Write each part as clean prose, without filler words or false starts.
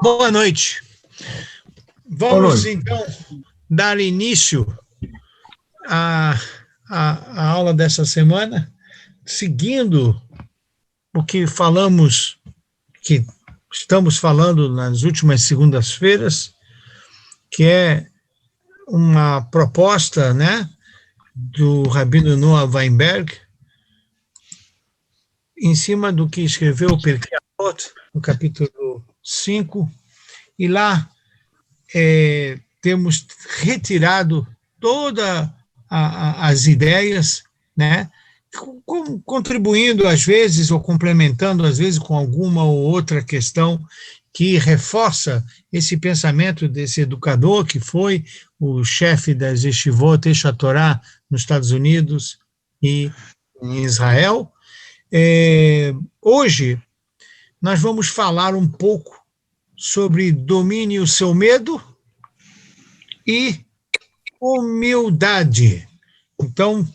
Boa noite. Boa Vamos, noite. então, dar início à aula dessa semana, seguindo o que falamos, que estamos falando nas últimas segundas-feiras, que é uma proposta, né, do Rabino Noah Weinberg, em cima do que escreveu o Pirkei Avot, no capítulo 5, e lá temos retirado todas as ideias, né, contribuindo às vezes ou complementando às vezes com alguma ou outra questão que reforça esse pensamento desse educador que foi o chefe das Yeshivot Aish HaTorah nos Estados Unidos e em Israel. Hoje nós vamos falar um pouco sobre domine o seu medo e humildade. Então,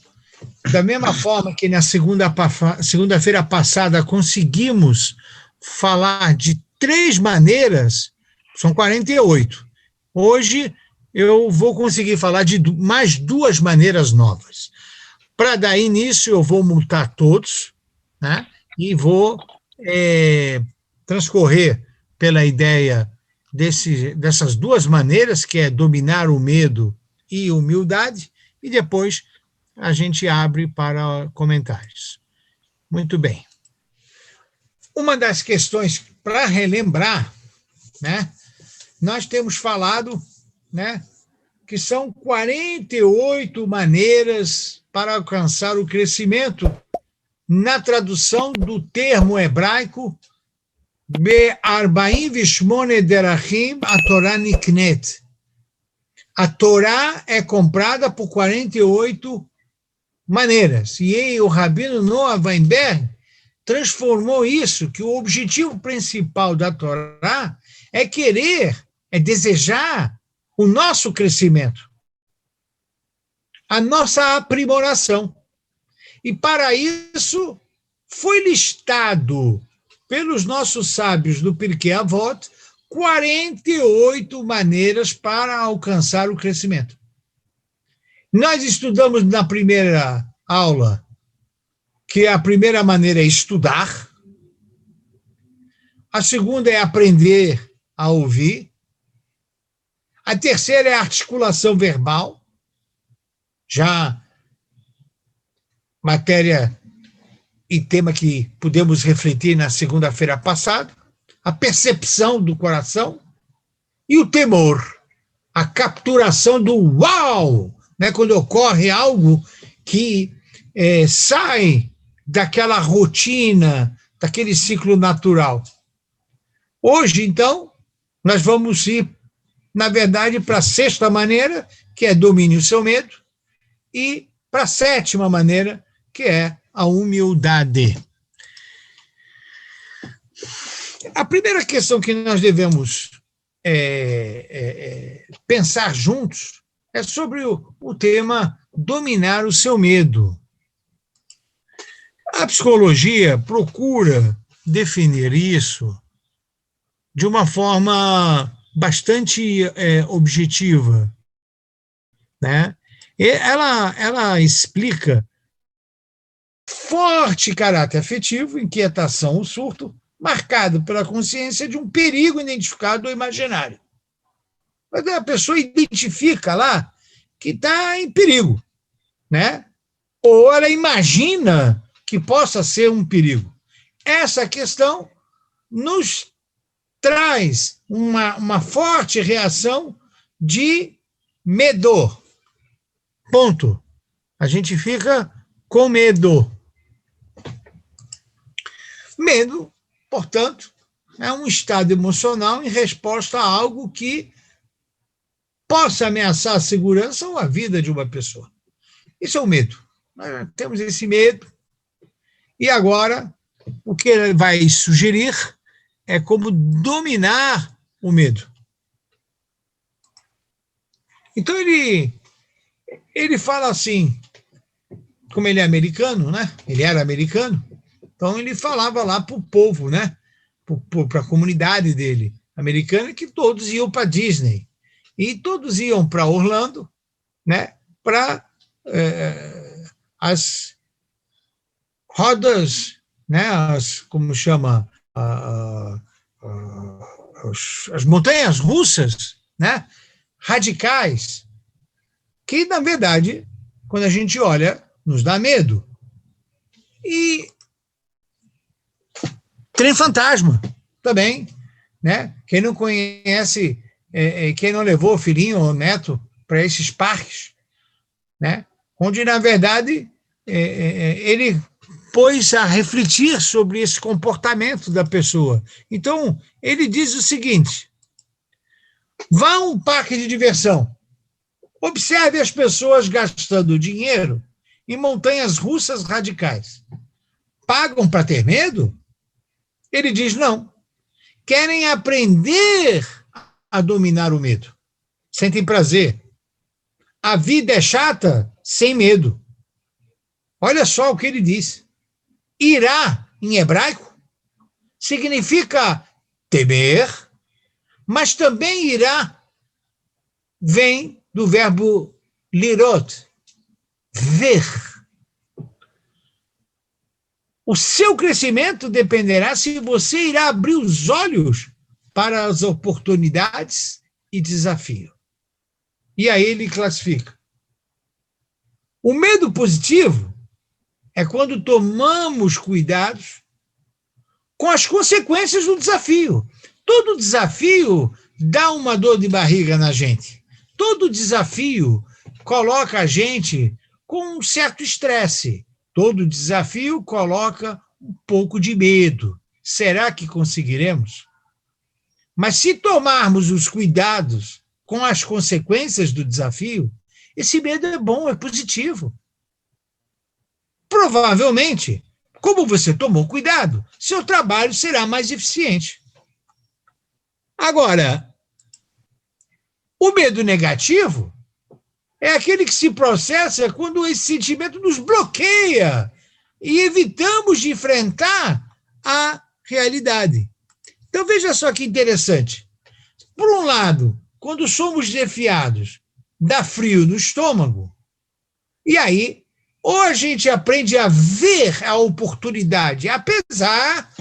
da mesma forma que na segunda-feira passada conseguimos falar de 3 maneiras, são 48. Hoje eu vou conseguir falar de mais 2 maneiras novas. Para dar início, eu vou multar todos, né, e vou transcorrer pela ideia dessas 2 maneiras, que é dominar o medo e humildade, e depois a gente abre para comentários. Muito bem. Uma das questões para relembrar, né, nós temos falado, né, que são 48 maneiras para alcançar o crescimento, na tradução do termo hebraico Be-48 derachim a-Torah niknet. A Torá é comprada por 48 maneiras. E o Rabino Noah Weinberg transformou isso, que o objetivo principal da Torá é desejar o nosso crescimento, a nossa aprimoração. E para isso foi listado pelos nossos sábios do Pirkei Avot 48 maneiras para alcançar o crescimento. Nós estudamos na primeira aula que a primeira maneira é estudar, a segunda é aprender a ouvir, a terceira é a articulação verbal, já matéria e tema que pudemos refletir na segunda-feira passada, a percepção do coração e o temor, a capturação do uau, né, quando ocorre algo que sai daquela rotina, daquele ciclo natural. Hoje, então, nós vamos ir, na verdade, para a 6ª maneira, que é domine o seu medo, e para a 7ª maneira, que é a humildade. A primeira questão que nós devemos pensar juntos é sobre o tema dominar o seu medo. A psicologia procura definir isso de uma forma bastante objetiva, né? E ela explica forte caráter afetivo, inquietação ou surto, marcado pela consciência de um perigo identificado ou imaginário. Mas a pessoa identifica lá que está em perigo, né? Ou ela imagina que possa ser um perigo. Essa questão nos traz uma forte reação de medo. Ponto. A gente fica com medo. Medo, portanto, é um estado emocional em resposta a algo que possa ameaçar a segurança ou a vida de uma pessoa. Isso é o medo. Nós temos esse medo. E agora, o que ele vai sugerir é como dominar o medo. Então, ele fala assim, como ele é americano, né? Ele era americano, então ele falava lá para o povo, né? Para a comunidade dele. americana que todos iam para Disney. E todos iam para Orlando, né, para as rodas, né, como chama, as montanhas russas, né, radicais, que, na verdade, quando a gente olha, nos dá medo. E trem fantasma também, né? Quem não conhece, quem não levou o filhinho ou o neto para esses parques, né? Onde, na verdade, ele pôs a refletir sobre esse comportamento da pessoa. Então, ele diz o seguinte: vá a um parque de diversão, observe as pessoas gastando dinheiro em montanhas russas radicais. Pagam para ter medo? Ele diz não. Querem aprender a dominar o medo. Sentem prazer. A vida é chata sem medo. Olha só o que ele diz. Irá, em hebraico, significa temer, mas também irá vem do verbo lirot, ver. O seu crescimento dependerá se você irá abrir os olhos para as oportunidades e desafios. E aí ele classifica. O medo positivo é quando tomamos cuidados com as consequências do desafio. Todo desafio dá uma dor de barriga na gente. Todo desafio coloca a gente com um certo estresse. Todo desafio coloca um pouco de medo. Será que conseguiremos? Mas se tomarmos os cuidados com as consequências do desafio, esse medo é bom, é positivo. Provavelmente, como você tomou cuidado, seu trabalho será mais eficiente. Agora, o medo negativo é aquele que se processa quando esse sentimento nos bloqueia e evitamos de enfrentar a realidade. Então, veja só que interessante. Por um lado, quando somos desafiados, dá frio no estômago, e aí, ou a gente aprende a ver a oportunidade, apesar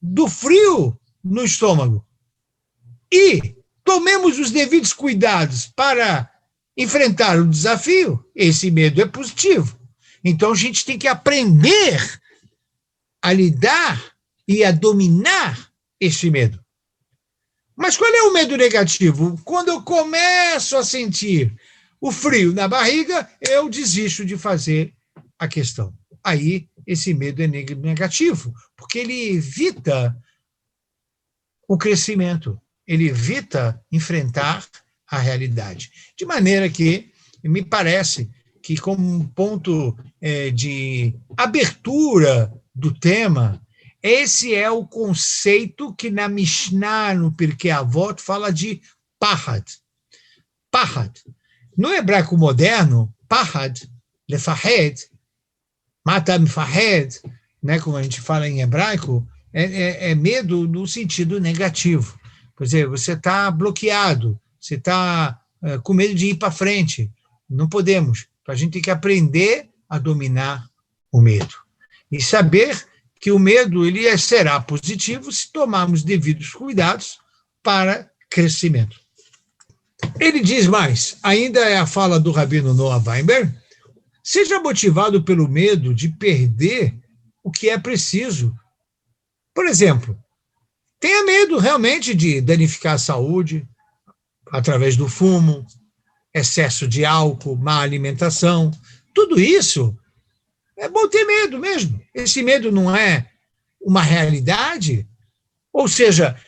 do frio no estômago, e tomemos os devidos cuidados para enfrentar o desafio, esse medo é positivo. Então, a gente tem que aprender a lidar e a dominar esse medo. Mas qual é o medo negativo? Quando eu começo a sentir o frio na barriga, eu desisto de fazer a questão. Aí, esse medo é negativo, porque ele evita o crescimento, ele evita enfrentar a realidade. De maneira que, me parece que, como um ponto de abertura do tema, esse é o conceito que na Mishnah, no Pirkei Avot, fala de pahad. Pahad. No hebraico moderno, pahad, lefahed, mata mefahed, né, como a gente fala em hebraico, é medo no sentido negativo. Quer dizer, você está bloqueado, você está com medo de ir para frente. Não podemos. A gente tem que aprender a dominar o medo. E saber que o medo ele será positivo se tomarmos devidos cuidados para crescimento. Ele diz mais, ainda é a fala do Rabino Noah Weinberg, seja motivado pelo medo de perder o que é preciso. Por exemplo, tenha medo realmente de danificar a saúde através do fumo, excesso de álcool, má alimentação. Tudo isso é bom ter medo mesmo. Esse medo não é uma realidade. Ou seja,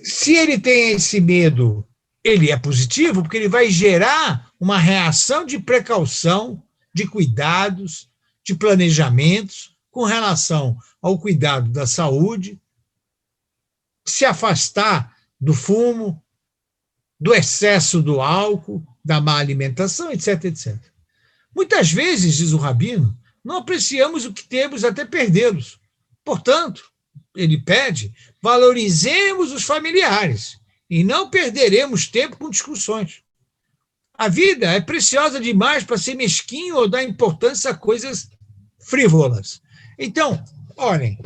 se ele tem esse medo, ele é positivo, porque ele vai gerar uma reação de precaução, de cuidados, de planejamentos com relação ao cuidado da saúde, se afastar do fumo, do excesso do álcool, da má alimentação, etc, etc. Muitas vezes, diz o Rabino, não apreciamos o que temos até perdê-los. Portanto, ele pede, valorizemos os familiares e não perderemos tempo com discussões. A vida é preciosa demais para ser mesquinho ou dar importância a coisas frívolas. Então, olhem,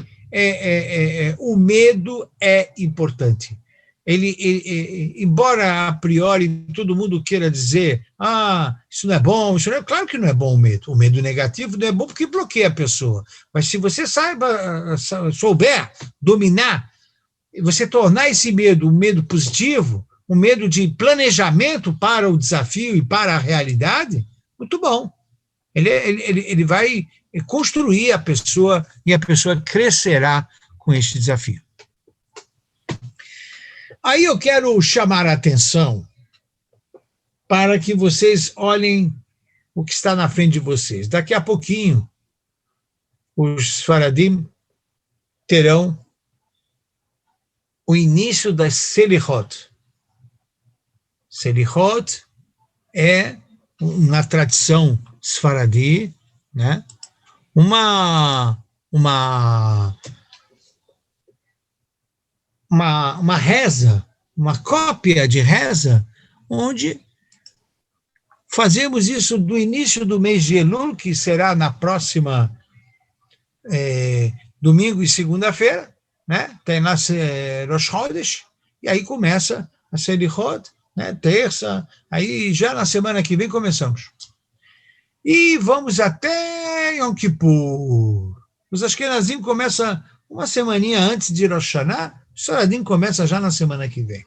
o medo é importante. Embora a priori todo mundo queira dizer, isso não é bom, isso não é... Claro que não é bom o medo. O medo negativo não é bom porque bloqueia a pessoa. Mas se você souber dominar, você tornar esse medo um medo positivo, um medo de planejamento para o desafio e para a realidade, muito bom. Ele vai construir a pessoa e a pessoa crescerá com este desafio. Aí eu quero chamar a atenção para que vocês olhem o que está na frente de vocês. Daqui a pouquinho, os Sfaradim terão o início das Selichot. Selichot é, na tradição Sfaradi, né, uma reza, uma cópia de reza, onde fazemos isso do início do mês de Elul, que será na próxima domingo e segunda-feira, né? Tem lá Rosh Chodesh, e aí começa a Selichot, né? Terça, aí já na semana que vem começamos. E vamos até Yom Kippur. Os Ashkenazim começam uma semaninha antes de Rosh Hashanah, o Sfaradim começa já na semana que vem.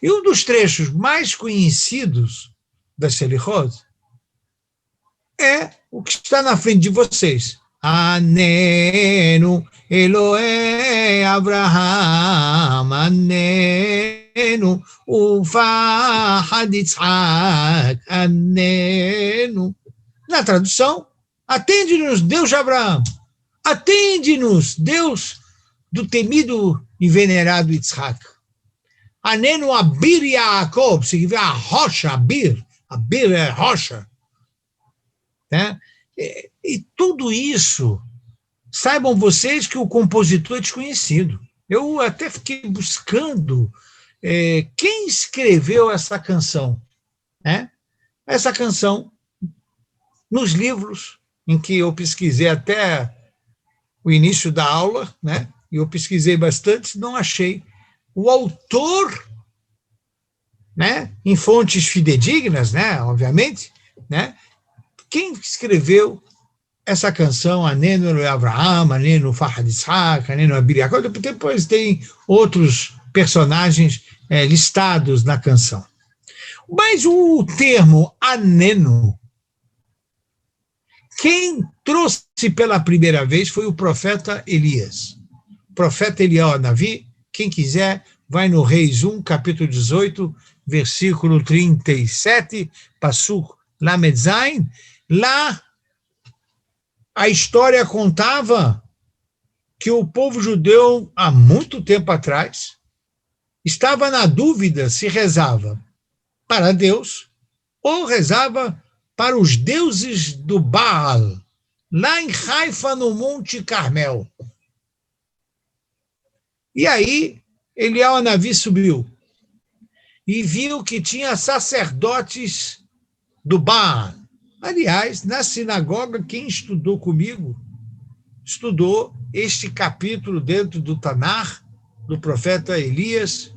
E um dos trechos mais conhecidos das Selichot é o que está na frente de vocês. Anenu Elohe Abraham, Anenu Ufahad Yitzhak, Anenu. Na tradução, atende-nos, Deus de Abraão, atende-nos, Deus do temido e venerado Yitzhak. Anenu Abir Yaakov, significa a rocha, Abir é rocha. Né? E tudo isso, saibam vocês que o compositor é desconhecido. Eu até fiquei buscando quem escreveu essa canção. Né? Essa canção, nos livros em que eu pesquisei até o início da aula, né? E eu pesquisei bastante, não achei o autor, né? Em fontes fidedignas, né? Obviamente, né? Quem escreveu essa canção, Anenu Avraham, Anenu Fahad Yitzhak, Anenu Abir Yaakov, depois tem outros personagens listados na canção. Mas o termo Anenu, quem trouxe pela primeira vez foi o profeta Elias. O profeta Eliyahu Navi, quem quiser, vai no Reis 1, capítulo 18, versículo 37, Pasuk Lamed Zain. Lá, a história contava que o povo judeu, há muito tempo atrás, estava na dúvida se rezava para Deus ou rezava para os deuses do Baal, lá em Haifa, no Monte Carmel. E aí, Eliyahu Navi subiu e viu que tinha sacerdotes do Baal. Aliás, na sinagoga, quem estudou comigo, estudou este capítulo dentro do Tanar, do profeta Elias,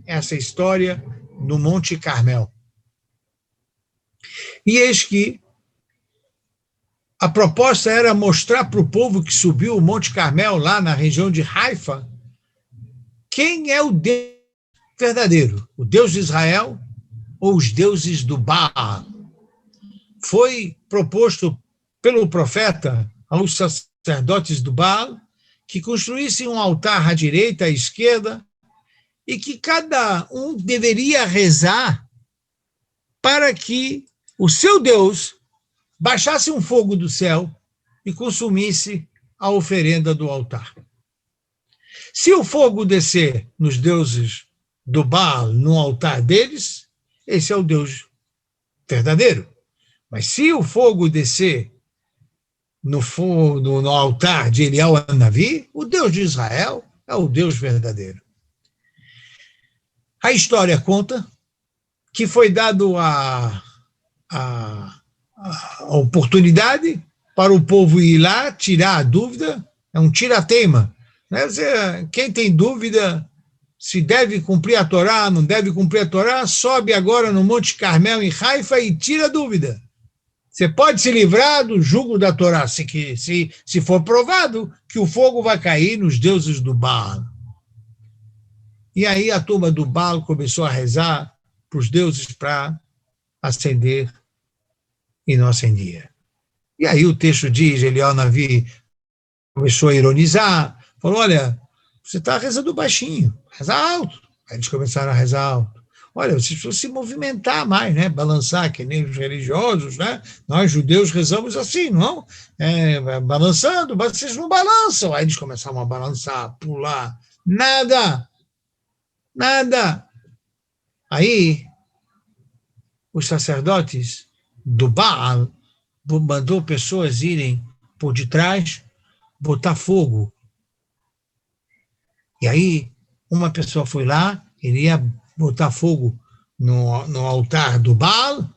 essa história no Monte Carmel. E eis que a proposta era mostrar para o povo que subiu o Monte Carmel, lá na região de Haifa, quem é o Deus verdadeiro, o Deus de Israel ou os deuses do Baal. Foi proposto pelo profeta aos sacerdotes do Baal que construíssem um altar à direita, à esquerda, e que cada um deveria rezar para que o seu Deus baixasse um fogo do céu e consumisse a oferenda do altar. Se o fogo descer nos deuses do Baal, no altar deles, esse é o Deus verdadeiro. Mas se o fogo descer no altar de Eliyahu Navi, o Deus de Israel, é o Deus verdadeiro. A história conta que foi dado a oportunidade para o povo ir lá, tirar a dúvida, é um tira-teima. Né? Quem tem dúvida se deve cumprir a Torá, não deve cumprir a Torá, sobe agora no Monte Carmel, em Haifa, e tira a dúvida. Você pode se livrar do jugo da Torá, se for provado que o fogo vai cair nos deuses do Baal. E aí a turma do Baal começou a rezar para os deuses para acender e não acendia. E aí o texto diz, Eliyahu Navi começou a ironizar, falou, olha, você está rezando baixinho, reza alto. Aí eles começaram a rezar alto. Olha, vocês precisam se movimentar mais, né? Balançar, que nem os religiosos, né? Nós, judeus, rezamos assim, não? Balançando, mas vocês não balançam. Aí eles começaram a balançar, pular. Nada. Aí, os sacerdotes do Baal mandou pessoas irem por detrás, botar fogo. E aí, uma pessoa foi lá, ele ia botar fogo no altar do Baal,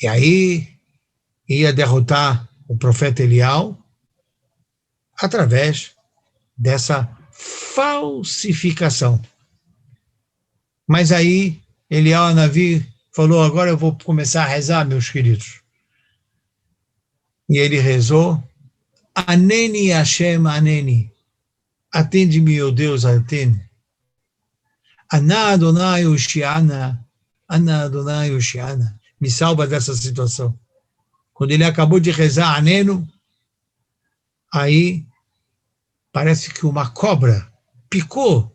e aí ia derrotar o profeta Eliyahu através dessa falsificação. Mas aí, Eliyahu Navi falou, agora eu vou começar a rezar, meus queridos. E ele rezou, Aneni Hashem Aneni, atende-me, ó Deus, atende. Ana Adonai Hoshiana, Ana Adonai Hoshiana, me salva dessa situação. Quando ele acabou de rezar Aneno, aí parece que uma cobra picou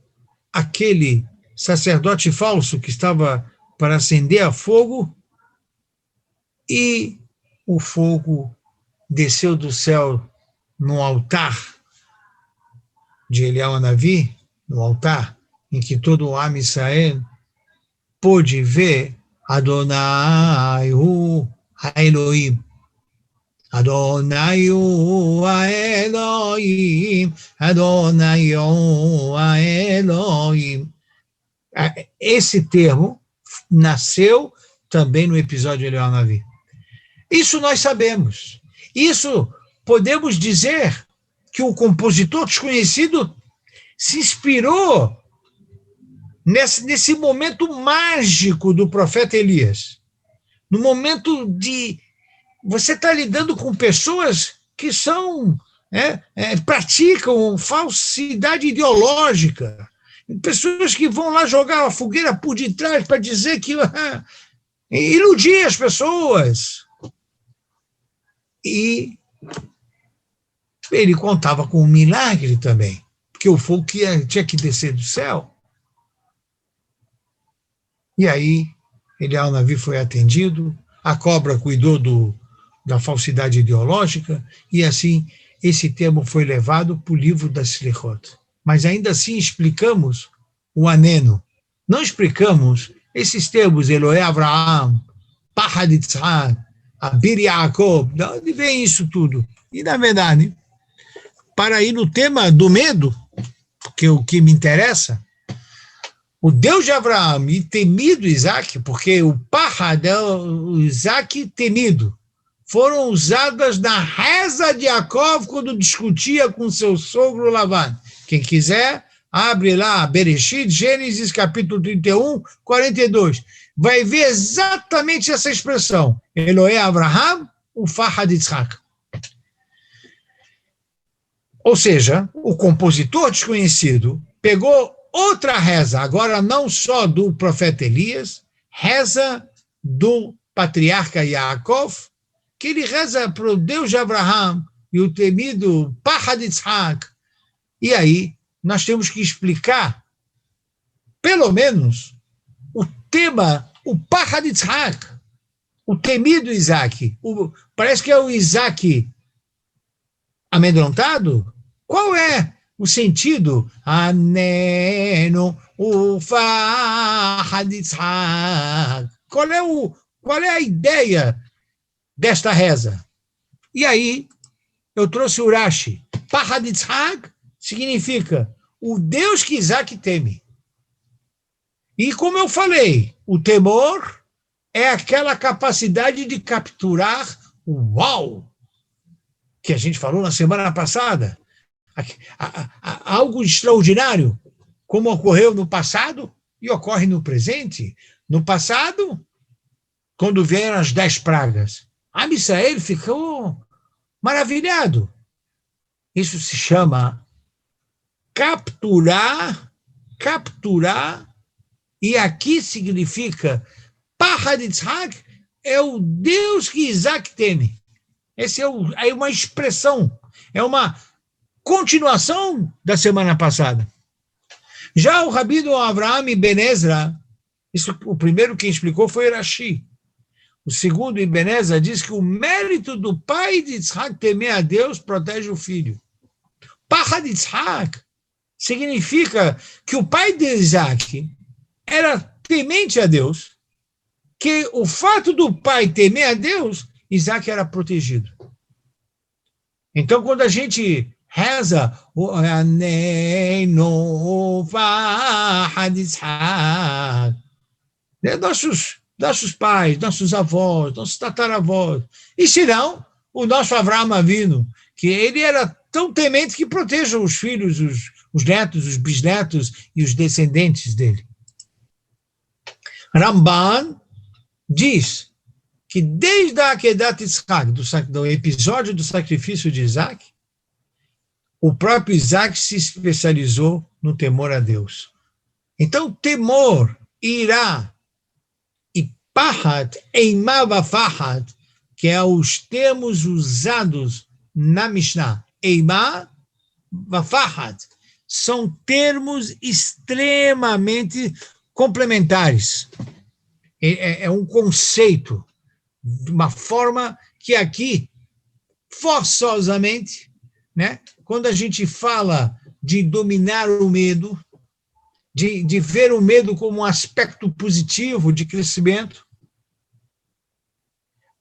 aquele sacerdote falso que estava para acender a fogo, e o fogo desceu do céu no altar de Eliyahu Navi, no altar em que todo o Am Israel pôde ver Adonai hu ha-Elohim. Adonai hu ha-Elohim. Adonai hu ha-Elohim. Esse termo nasceu também no episódio de Eliyahu Navi. Isso nós sabemos. Isso podemos dizer que o compositor desconhecido se inspirou nesse momento mágico do profeta Elias. No momento de você estar lidando com pessoas que praticam falsidade ideológica, pessoas que vão lá jogar a fogueira por detrás para dizer que iludir as pessoas. E ele contava com um milagre também, porque o fogo tinha que descer do céu. E aí, Eliyahu Navi foi atendido, a cobra cuidou da falsidade ideológica, e assim, esse termo foi levado para o livro da Slichot. Mas ainda assim explicamos o Aneno. Não explicamos esses termos, Elohe Avraham, Pachad Yitzhak, Abir Yaakov, de onde vem isso tudo? E, na verdade, para ir no tema do medo, que é o que me interessa, o Deus de Abraão e temido Isaac, porque o Pachad é o Isaac temido, foram usadas na reza de Yaakov quando discutia com seu sogro Lavan. Quem quiser, abre lá, Bereshit, Gênesis, capítulo 31, 42. Vai ver exatamente essa expressão. Elohe Avraham, o Pachad Yitzhak. Ou seja, o compositor desconhecido pegou outra reza, agora não só do profeta Elias, reza do patriarca Yaakov, que ele reza para o Deus de Abraham e o temido Pachad Yitzhak. E aí nós temos que explicar, pelo menos, o tema, o Pachad Yitzhak, o temido Isaac. Parece que é o Isaac amedrontado. Qual é o sentido? Aneno ufachad Yitzhak. Qual é a ideia desta reza? E aí, eu trouxe o Rashi. Pachad Yitzhak significa o Deus que Isaac teme. E como eu falei, o temor é aquela capacidade de capturar o uau, que a gente falou na semana passada, algo extraordinário, como ocorreu no passado e ocorre no presente. No passado, quando vieram as 10 pragas, Israel ficou maravilhado. Isso se chama capturar, e aqui significa Pachad Yitzhak é o Deus que Isaac teme. Essa é uma expressão, é uma continuação da semana passada. Já o Rabino Avraham Ibn Ezra, o primeiro que explicou foi Rashi. O segundo, Ibn Ezra, diz que o mérito do pai de Yitzhak temer a Deus protege o filho. Pachad Yitzhak significa que o pai de Isaac era temente a Deus, que o fato do pai temer a Deus, Isaac era protegido. Então, quando a gente reza nossos pais, nossos avós, nossos tataravós, e se não, o nosso Avraham Avinu, que ele era tão temente que proteja os filhos, os netos, os bisnetos e os descendentes dele. Ramban diz que desde a Akedat Yitzhak, do episódio do sacrifício de Isaac, o próprio Isaac se especializou no temor a Deus. Então, temor, irá e pachad, eimá vafachad, que é os termos usados na Mishnah, eimá vafachad, são termos extremamente complementares. É um conceito, de uma forma que aqui, forçosamente, né, quando a gente fala de dominar o medo, de ver o medo como um aspecto positivo de crescimento,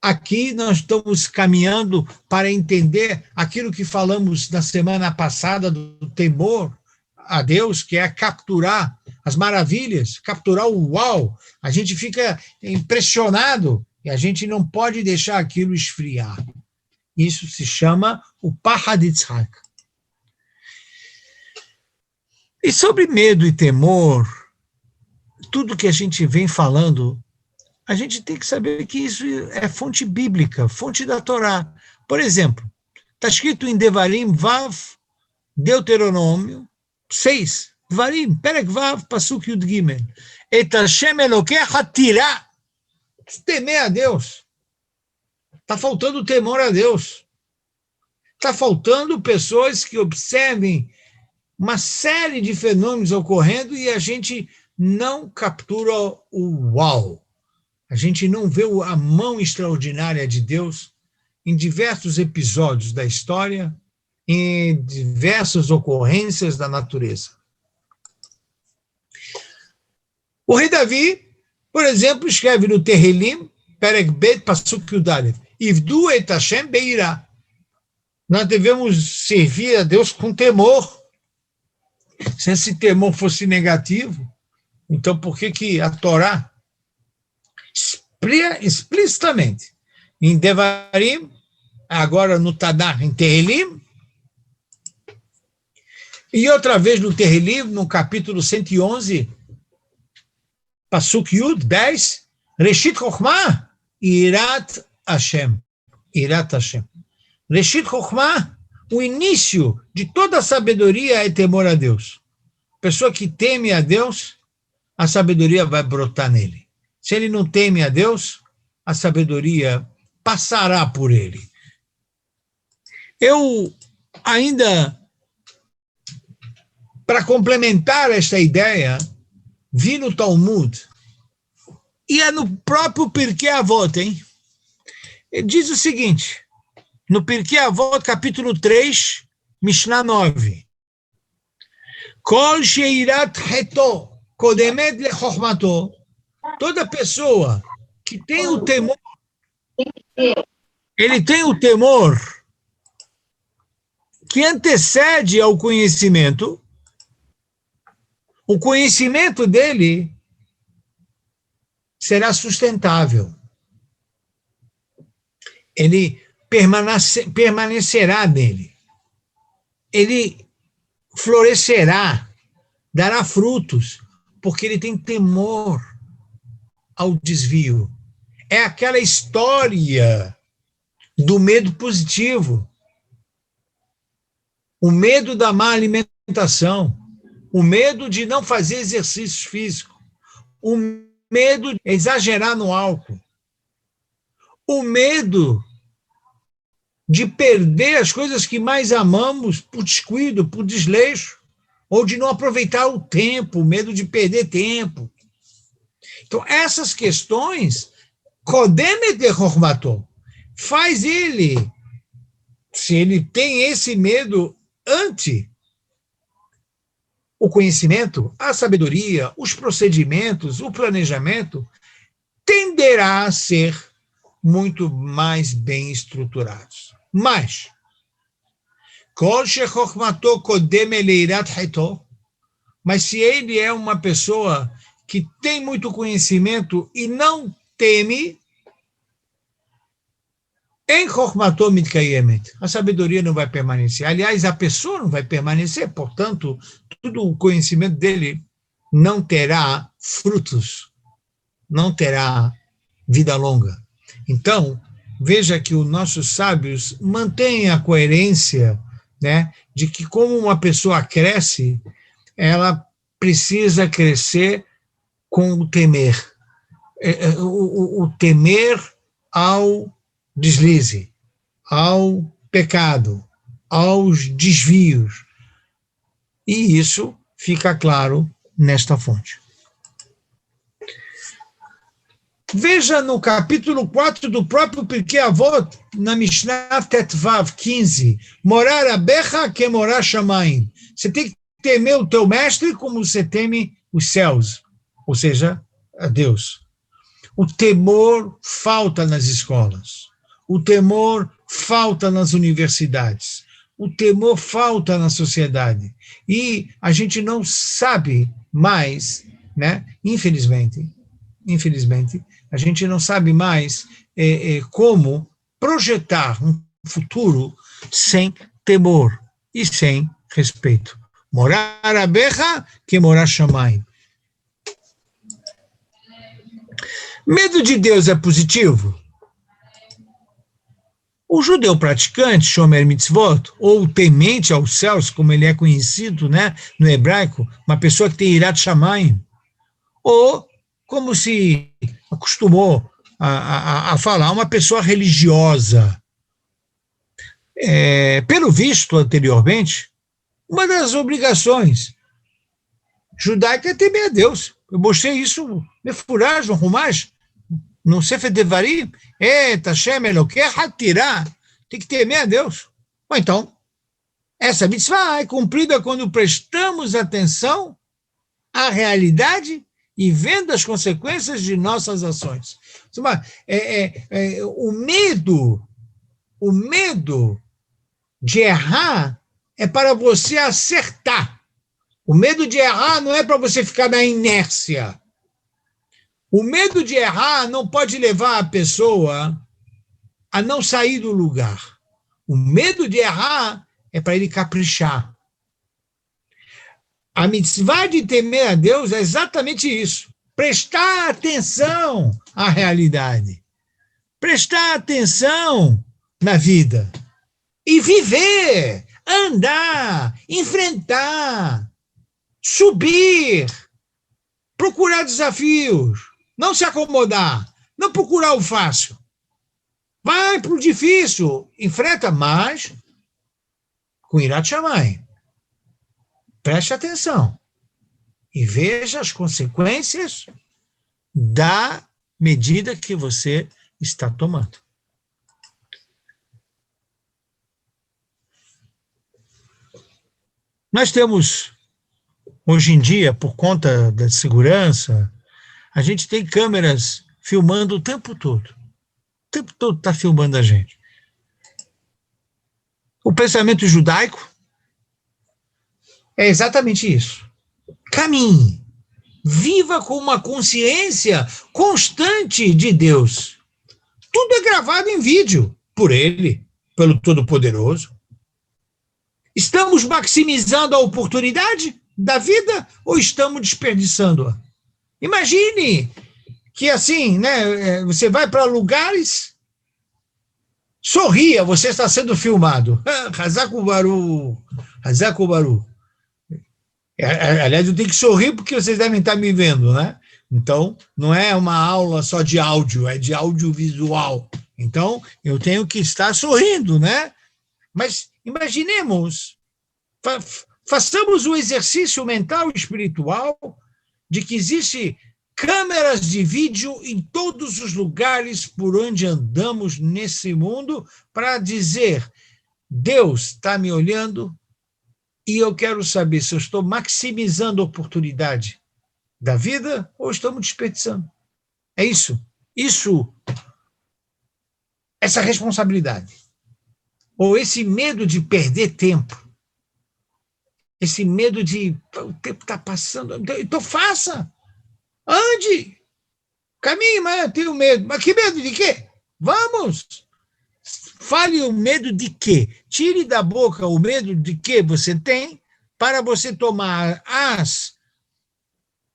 aqui nós estamos caminhando para entender aquilo que falamos na semana passada do temor a Deus, que é capturar as maravilhas, capturar o uau. A gente fica impressionado e a gente não pode deixar aquilo esfriar. Isso se chama o Pachad Yitzhak. E sobre medo e temor, tudo que a gente vem falando, a gente tem que saber que isso é fonte bíblica, fonte da Torá. Por exemplo, está escrito em Devarim Vav, Deuteronômio 6, Devarim, Perek Vav, Pasuk Yud Gimel. Et Hashem Elokecha tirá. Temer a Deus. Está faltando temor a Deus. Está faltando pessoas que observem uma série de fenômenos ocorrendo e a gente não captura o uau. A gente não vê a mão extraordinária de Deus em diversos episódios da história, em diversas ocorrências da natureza. O rei Davi, por exemplo, escreve no Tehilim, Perek Bet, Pasuk Yudalev, Ivdu et Hashem beirá. Nós devemos servir a Deus com temor. Se esse temor fosse negativo, então por que a Torá, explicitamente, em Devarim, agora no Tanakh, em Tehilim, e outra vez no Tehilim, no capítulo 111, Pasuk Yud 10, Reshit Chokhmah, Irat Hashem. Irat Hashem. Reshit Chokhmah, o início de toda a sabedoria é temor a Deus. Pessoa que teme a Deus, a sabedoria vai brotar nele. Se ele não teme a Deus, a sabedoria passará por ele. Eu ainda, para complementar esta ideia, vi no Talmud, e é no próprio Pirkei Avot, hein? Ele diz o seguinte, no Pirkei Avot, capítulo 3, Mishnah 9. Kol sheirat heto kodemet lechochmato. Toda pessoa que tem o temor, ele tem o temor que antecede ao conhecimento, o conhecimento dele será sustentável. Ele permanecerá nele. Ele florescerá, dará frutos, porque ele tem temor ao desvio. É aquela história do medo positivo. O medo da má alimentação, o medo de não fazer exercício físico, o medo de exagerar no álcool, o medo de perder as coisas que mais amamos por descuido, por desleixo, ou de não aproveitar o tempo, o medo de perder tempo. Então, essas questões, Kodem de Chokhmato, faz ele, se ele tem esse medo ante o conhecimento, a sabedoria, os procedimentos, o planejamento, tenderá a ser muito mais bem estruturados. Mas, mas se ele é uma pessoa que tem muito conhecimento e não teme, em Chokhmato mitkayemet, a sabedoria não vai permanecer. Aliás, a pessoa não vai permanecer, portanto, todo o conhecimento dele não terá frutos, não terá vida longa. Então, veja que os nossos sábios mantêm a coerência, né, de que como uma pessoa cresce, ela precisa crescer com o temer. O temer ao deslize, ao pecado, aos desvios. E isso fica claro nesta fonte. Veja no capítulo 4 do próprio Pirkei Avot, na Mishnah Tetvav 15, morar abecha que morar shamayim. Você tem que temer o teu mestre como você teme os céus, ou seja, a Deus. O temor falta nas escolas, o temor falta nas universidades, o temor falta na sociedade. E a gente não sabe mais, né? Infelizmente, a gente não sabe mais como projetar um futuro sem temor e sem respeito. Morar abecha que morar shamayim. Medo de Deus é positivo? O judeu praticante, Shomer Mitzvot, ou temente aos céus, como ele é conhecido, né, no hebraico, uma pessoa que tem Irat Shamayim, ou, como se acostumou a falar, uma pessoa religiosa. Pelo visto anteriormente, uma das obrigações judaicas é temer a Deus. Eu mostrei isso, Mefurash, no Rumash, no Sefer Devarim, Hashem Elokecha Tirá, tem que temer a Deus. Bom, então, essa mitzvah é cumprida quando prestamos atenção à realidade e vendo as consequências de nossas ações. O medo de errar é para você acertar. O medo de errar não é para você ficar na inércia. O medo de errar não pode levar a pessoa a não sair do lugar. O medo de errar é para ele caprichar. A mitzvah de temer a Deus é exatamente isso. Prestar atenção à realidade. Prestar atenção na vida. E viver, andar, enfrentar, subir, procurar desafios, não se acomodar, não procurar o fácil. Vai para o difícil, enfrenta, mas com Irat Shamayim. Preste atenção e veja as consequências da medida que você está tomando. Nós temos, hoje em dia, por conta da segurança, a gente tem câmeras filmando o tempo todo. O tempo todo está filmando a gente. O pensamento judaico é exatamente isso. Caminhe, viva com uma consciência constante de Deus. Tudo é gravado em vídeo por Ele, pelo Todo-Poderoso. Estamos maximizando a oportunidade da vida ou estamos desperdiçando-a? Imagine que assim, né, você vai para lugares, sorria, você está sendo filmado. Hazaku Baru, Hazaku Baru. Aliás, eu tenho que sorrir porque vocês devem estar me vendo, né? Então, não é uma aula só de áudio, é de audiovisual. Então, eu tenho que estar sorrindo, né? Mas imaginemos, façamos o exercício mental e espiritual de que existe câmeras de vídeo em todos os lugares por onde andamos nesse mundo para dizer, Deus está me olhando e eu quero saber se eu estou maximizando a oportunidade da vida ou estamos desperdiçando. É isso. Essa responsabilidade. Ou esse medo de perder tempo. Esse medo de o tempo está passando. Então faça. Ande. Caminhe, mas eu tenho medo. Mas que medo de quê? Vamos. Fale o medo de quê? Tire da boca o medo de que você tem para você tomar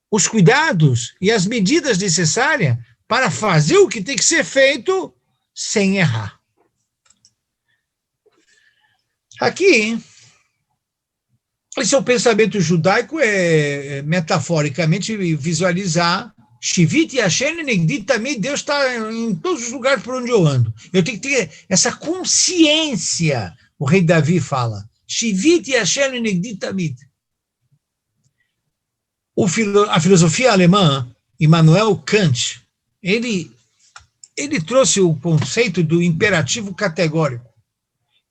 os cuidados e as medidas necessárias para fazer o que tem que ser feito sem errar. Aqui, esse é o pensamento judaico, metaforicamente visualizar Shivit Hashem Negdi também, Deus está em todos os lugares por onde eu ando. Eu tenho que ter essa consciência, o rei Davi fala. Shivit Hashem Negdi Tamid. A filosofia alemã, Immanuel Kant, ele trouxe o conceito do imperativo categórico.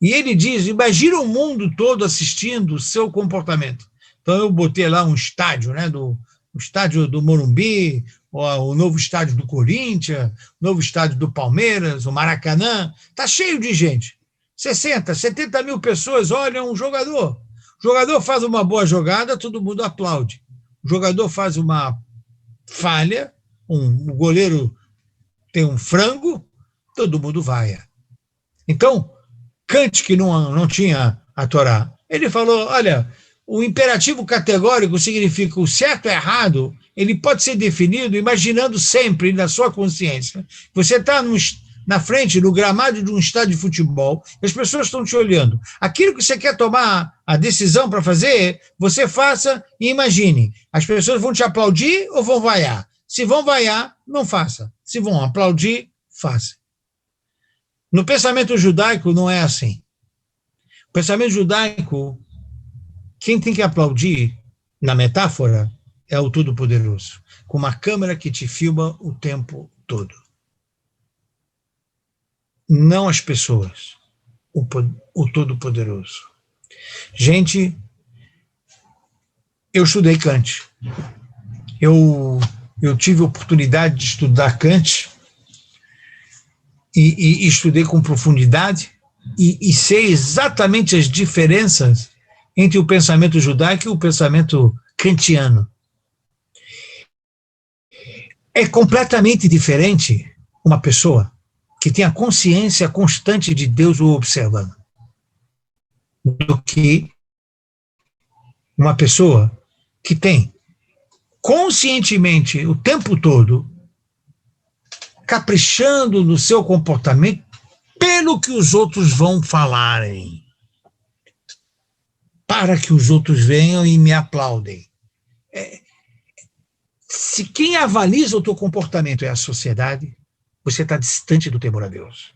E ele diz, imagina o mundo todo assistindo o seu comportamento. Então eu botei lá um estádio, né, o estádio do Morumbi, o novo estádio do Corinthians, o novo estádio do Palmeiras, o Maracanã, está cheio de gente. 60, 70 mil pessoas olham um jogador. O jogador faz uma boa jogada, todo mundo aplaude. O jogador faz uma falha, o goleiro tem um frango, todo mundo vaia. Então, Kant, que não tinha a Torá, ele falou, olha, o imperativo categórico significa o certo e errado, ele pode ser definido imaginando sempre na sua consciência. Você está na frente, no gramado de um estádio de futebol, as pessoas estão te olhando. Aquilo que você quer tomar a decisão para fazer, você faça e imagine. As pessoas vão te aplaudir ou vão vaiar? Se vão vaiar, não faça. Se vão aplaudir, faça. No pensamento judaico não é assim. O pensamento judaico, quem tem que aplaudir, na metáfora, é o Todo-Poderoso, com uma câmera que te filma o tempo todo. Não as pessoas, o Todo-Poderoso. Gente, eu estudei Kant. Eu tive a oportunidade de estudar Kant e estudei com profundidade e sei exatamente as diferenças entre o pensamento judaico e o pensamento kantiano. É completamente diferente uma pessoa que tem a consciência constante de Deus o observando, do que uma pessoa que tem conscientemente o tempo todo caprichando no seu comportamento pelo que os outros vão falarem, para que os outros venham e me aplaudem. Se quem avaliza o teu comportamento é a sociedade, você está distante do temor a Deus.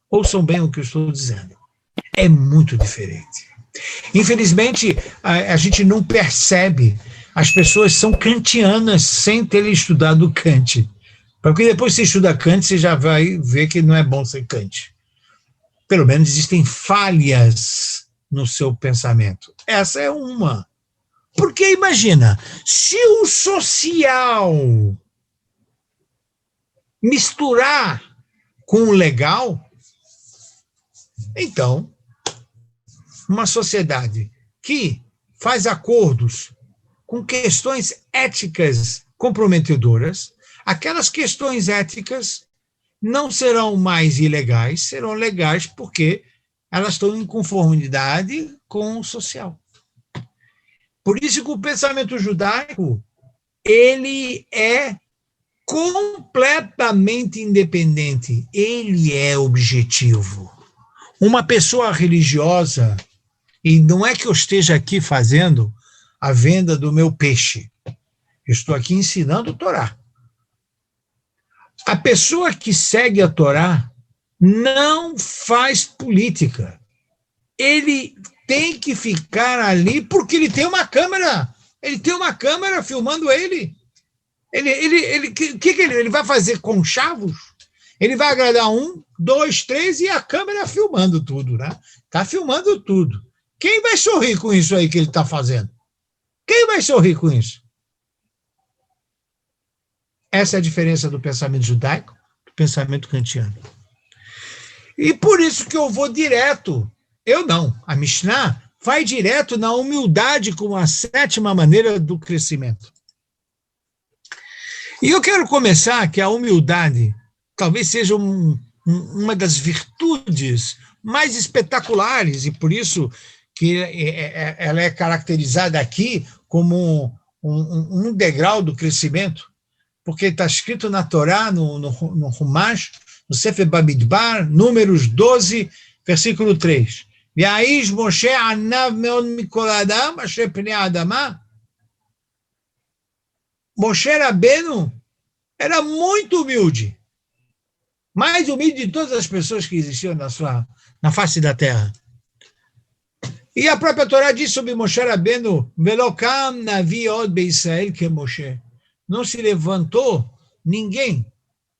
Ouçam bem o que eu estou dizendo. É muito diferente. Infelizmente, a gente não percebe. As pessoas são kantianas sem terem estudado Kant. Porque depois que você estuda Kant, você já vai ver que não é bom ser Kant. Pelo menos existem falhas no seu pensamento. Essa é uma. Porque imagina, se o social misturar com o legal, então uma sociedade que faz acordos com questões éticas comprometedoras, aquelas questões éticas não serão mais ilegais, serão legais porque elas estão em conformidade com o social. Por isso que o pensamento judaico, ele é completamente independente, ele é objetivo. Uma pessoa religiosa, e não é que eu esteja aqui fazendo a venda do meu peixe, eu estou aqui ensinando a Torá. A pessoa que segue a Torá não faz política. Ele tem que ficar ali porque ele tem uma câmera. Ele tem uma câmera filmando ele. Ele vai fazer conchavos? Ele vai agradar 1, 2, 3 e a câmera filmando tudo, né? Está filmando tudo. Quem vai sorrir com isso aí que ele está fazendo? Quem vai sorrir com isso? Essa é a diferença do pensamento judaico do pensamento kantiano. E por isso que eu vou direto. Eu não. A Mishnah vai direto na humildade como a 7ª maneira do crescimento. E eu quero começar que a humildade talvez seja uma das virtudes mais espetaculares, e por isso que ela é caracterizada aqui como um degrau do crescimento, porque está escrito na Torá, no Humash, no Sefer Bamidbar, Números 12, versículo 3. Ve'aish Moshe anav meod mikol adam asher pnei adamah. Moshe Rabbeinu era muito humilde, mais humilde de todas as pessoas que existiam na face da terra. E a própria Torá diz sobre Moshe Rabbeinu, Velokam navi od beIsrael que Moshe. Não se levantou ninguém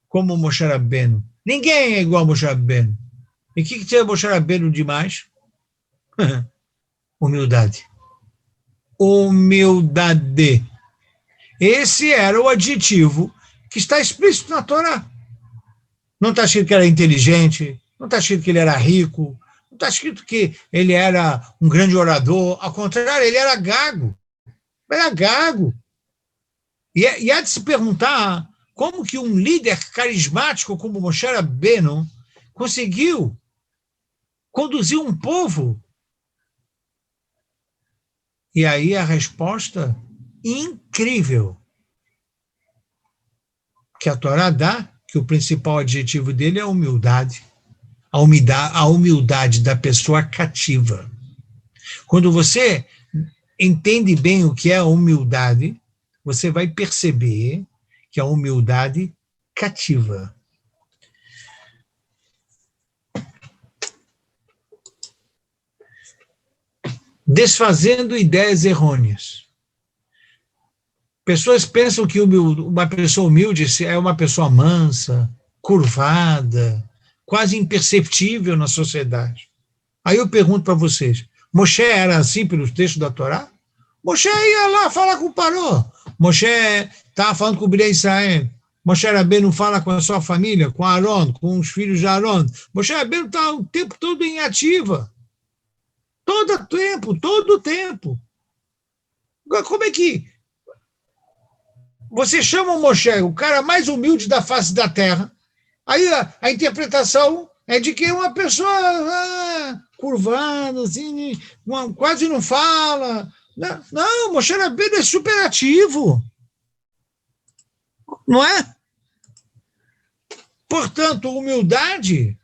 como Moshe Rabbeinu. Ninguém é igual a Moshe Rabbeinu. E o que tinha Moshe Rabbeinu demais? Humildade. Humildade. Esse era o adjetivo que está explícito na Torá. Não está escrito que ele era inteligente, não está escrito que ele era rico, não está escrito que ele era um grande orador. Ao contrário, ele era gago. Era gago. E há de se perguntar como que um líder carismático como Moshe Rabbeinu conseguiu conduzir um povo. E aí a resposta incrível que a Torá dá, que o principal adjetivo dele é a humildade. A humildade da pessoa cativa. Quando você entende bem o que é a humildade, você vai perceber que a humildade cativa. Desfazendo ideias errôneas. Pessoas pensam que uma pessoa humilde é uma pessoa mansa, curvada, quase imperceptível na sociedade. Aí eu pergunto para vocês, Moshe era assim pelos textos da Torá? Moshe ia lá falar com o Paró. Moshe estava falando com o Bnei Israel. Moshe Rabbeinu fala com a sua família, com Aaron, com os filhos de Aaron. Moshe Rabbeinu está o tempo todo em ativa. Todo o tempo. Como é que você chama o Moshe, o cara mais humilde da face da terra, aí a interpretação é de que é uma pessoa curvada, assim, quase não fala. Não, Moshe Rabbeinu é superativo. Não é? Portanto, humildade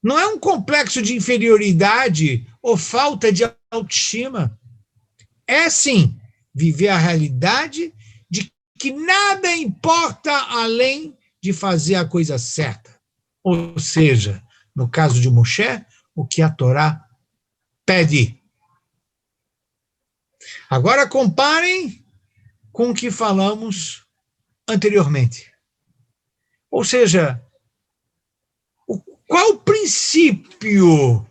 não é um complexo de inferioridade ou falta de autoestima. É, sim, viver a realidade de que nada importa além de fazer a coisa certa. Ou seja, no caso de Moshe, o que a Torá pede. Agora comparem com o que falamos anteriormente. Ou seja, qual o princípio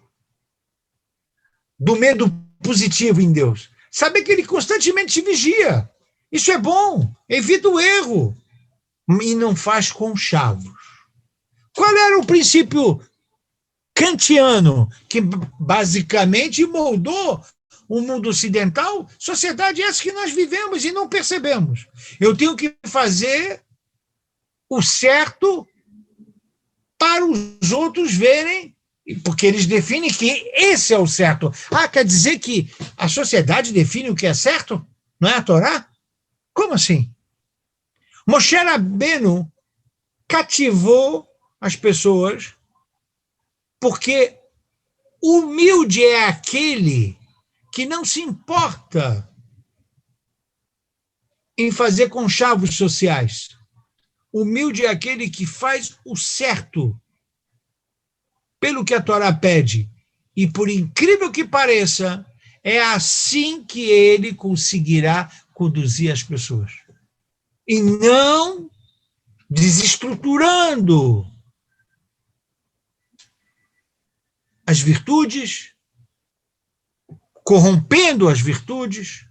do medo positivo em Deus? Saber que ele constantemente te vigia. Isso é bom, evita o erro e não faz conchavos. Qual era o princípio kantiano, que basicamente moldou o mundo ocidental, sociedade essa que nós vivemos e não percebemos. Eu tenho que fazer o certo para os outros verem, porque eles definem que esse é o certo. Ah, quer dizer que a sociedade define o que é certo? Não é a Torá? Como assim? Moshe Rabbeinu cativou as pessoas porque humilde é aquele que não se importa em fazer conchavos sociais. Humilde é aquele que faz o certo pelo que a Torá pede. E, por incrível que pareça, é assim que ele conseguirá conduzir as pessoas. E não desestruturando as virtudes, corrompendo as virtudes,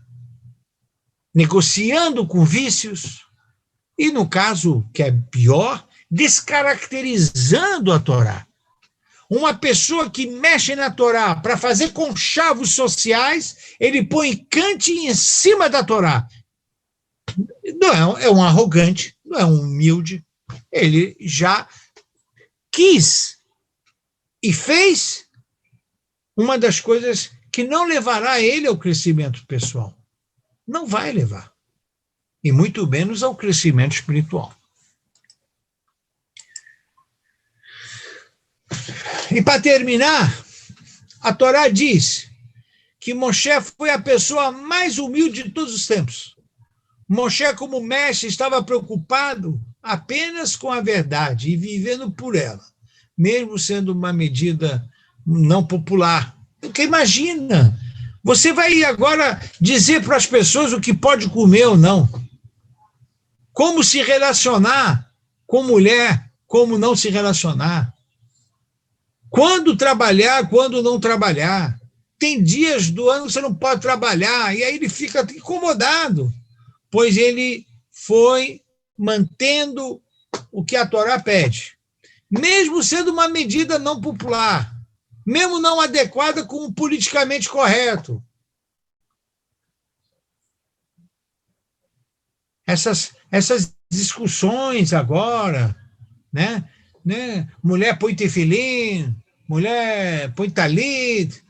negociando com vícios, e, no caso que é pior, descaracterizando a Torá. Uma pessoa que mexe na Torá para fazer conchavos sociais, ele põe Kant em cima da Torá. Não é um arrogante, não é um humilde. Ele já quis e fez uma das coisas que não levará ele ao crescimento pessoal. Não vai levar. E muito menos ao crescimento espiritual. E para terminar, a Torá diz que Moshe foi a pessoa mais humilde de todos os tempos. Moshe, como mestre, estava preocupado apenas com a verdade e vivendo por ela, mesmo sendo uma medida não popular. Porque imagina, você vai agora dizer para as pessoas o que pode comer ou não, como se relacionar com mulher, como não se relacionar, quando trabalhar, quando não trabalhar. Tem dias do ano que você não pode trabalhar, e aí ele fica incomodado, pois ele foi mantendo o que a Torá pede, mesmo sendo uma medida não popular, mesmo não adequada com o politicamente correto. Essas discussões agora, né? Mulher põe tefilim, mulher põe talit.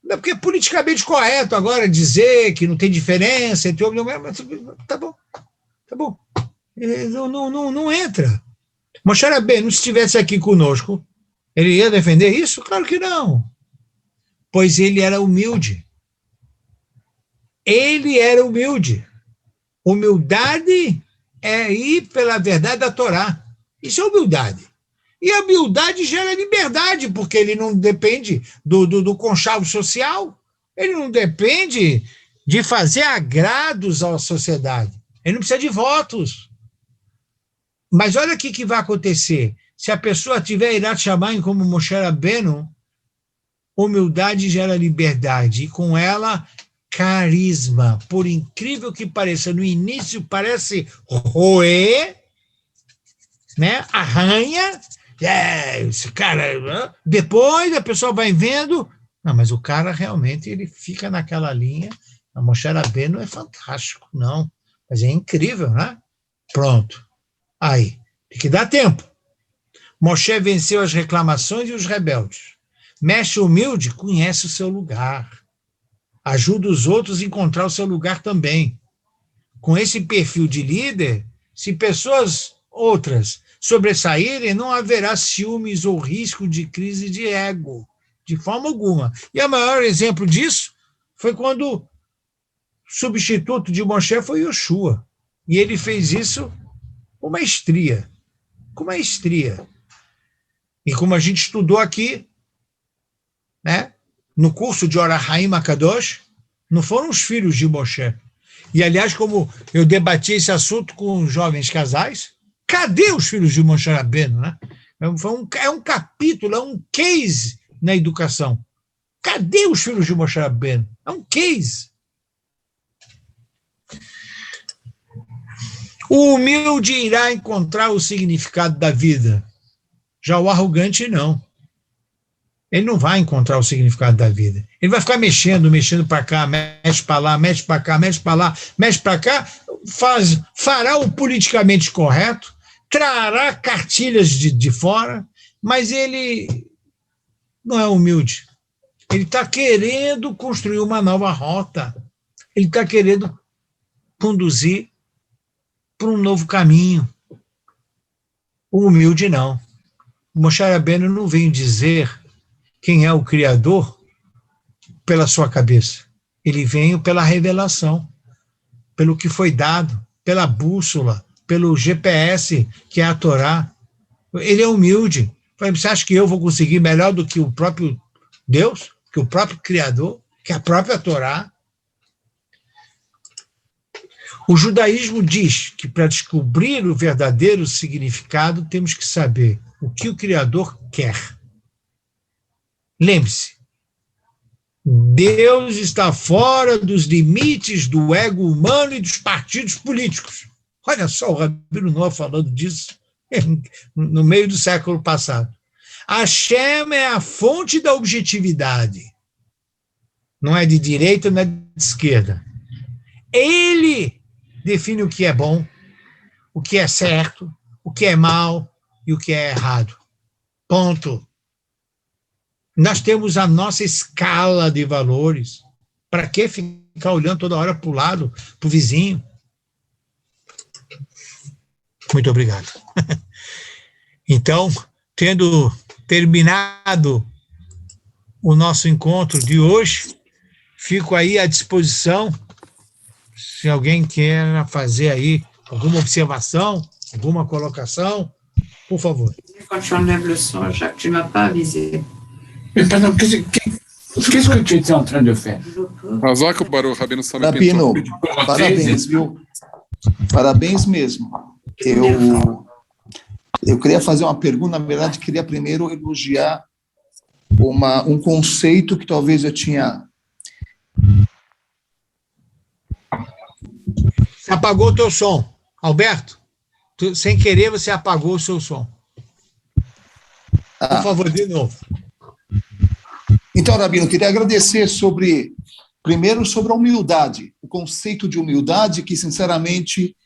Porque é politicamente correto agora dizer que não tem diferença entre homem e mulher, mas tá bom. Não entra. Moshe Rabbeinu, se estivesse aqui conosco, ele ia defender isso? Claro que não. Pois ele era humilde. Ele era humilde. Humildade é ir pela verdade da Torá. Isso é humildade. E a humildade gera liberdade, porque ele não depende do conchavo social, ele não depende de fazer agrados à sociedade, ele não precisa de votos. Mas olha o que vai acontecer. Se a pessoa tiver Irat Shamayim como Moshe Rabbeinu, humildade gera liberdade, e com ela, carisma. Por incrível que pareça, no início parece roer, né? Arranha, esse cara. Depois a pessoa vai vendo, não, mas o cara realmente ele fica naquela linha. A Moshe Rabbeinu é fantástico, não, mas é incrível, né? Pronto. Aí, tem que dar tempo. Moshe venceu as reclamações e os rebeldes. Mestre humilde conhece o seu lugar. Ajuda os outros a encontrar o seu lugar também. Com esse perfil de líder, se pessoas outras sobressaírem, não haverá ciúmes ou risco de crise de ego, de forma alguma. E o maior exemplo disso foi quando o substituto de Moshe foi Yoshua. E ele fez isso com maestria. Com maestria. E como a gente estudou aqui, né, no curso de Or HaHaim HaKadosh, não foram os filhos de Moshe. E, aliás, como eu debati esse assunto com jovens casais, cadê os filhos de Moshe Rabbeinu, né? É um capítulo, é um case na educação. Cadê os filhos de Moshe Rabbeinu? É um case. O humilde irá encontrar o significado da vida. Já o arrogante, não. ele não vai encontrar o significado da vida. Ele vai ficar mexendo para cá, mexe para lá, mexe para cá, mexe para lá, mexe para cá, fará o politicamente correto, trará cartilhas de fora, mas ele não é humilde. Ele está querendo construir uma nova rota. Ele está querendo conduzir para um novo caminho. O humilde não. O Moshe Rabbeinu não vem dizer quem é o Criador pela sua cabeça. Ele veio pela revelação, pelo que foi dado, pela bússola, pelo GPS, que é a Torá. Ele é humilde. Você acha que eu vou conseguir melhor do que o próprio Deus, que o próprio Criador, que a própria Torá? O judaísmo diz que para descobrir o verdadeiro significado temos que saber o que o Criador quer. Lembre-se, Deus está fora dos limites do ego humano e dos partidos políticos. Olha só o Rabino Noah falando disso no meio do século passado. Hashem é a fonte da objetividade. Não é de direita, não é de esquerda. Ele define o que é bom, o que é certo, o que é mal e o que é errado. Ponto. Nós temos a nossa escala de valores. Para que ficar olhando toda hora para o lado, para o vizinho? Muito obrigado. Então, tendo terminado o nosso encontro de hoje, fico aí à disposição, se alguém quer fazer aí alguma observação, alguma colocação, por favor. Quand tu enlèves le son, Jacques, tu ne m'as pas avisé. Mais pardon, qu'est-ce que tu étais en train de faire? Razak Baruch, Rabino Sami Rabino, Pinto. parabéns, viu? Parabéns mesmo. Eu queria fazer uma pergunta, na verdade, queria primeiro elogiar um conceito que talvez eu tinha... Você apagou o teu som. Alberto, sem querer você apagou o seu som. Por favor, de novo. Então, Rabino, eu queria agradecer primeiro sobre a humildade, o conceito de humildade que, sinceramente,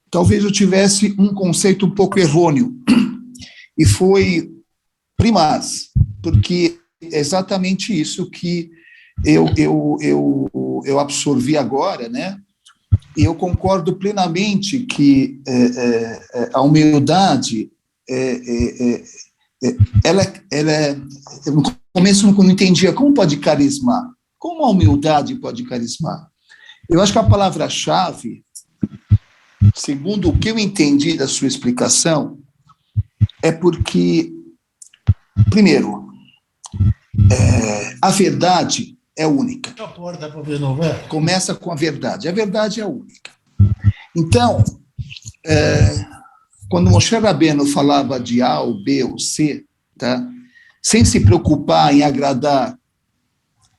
talvez eu tivesse um conceito um pouco errôneo. E foi primaz, porque é exatamente isso que eu absorvi agora, né? E eu concordo plenamente que a humildade, no começo eu não entendia como pode carismar, como a humildade pode carismar. Eu acho que a palavra-chave, segundo o que eu entendi da sua explicação, é porque, primeiro, a verdade é única. Começa com a verdade é única. Então, quando Moshe Rabbeinu falava de A ou B ou C, tá? Sem se preocupar em agradar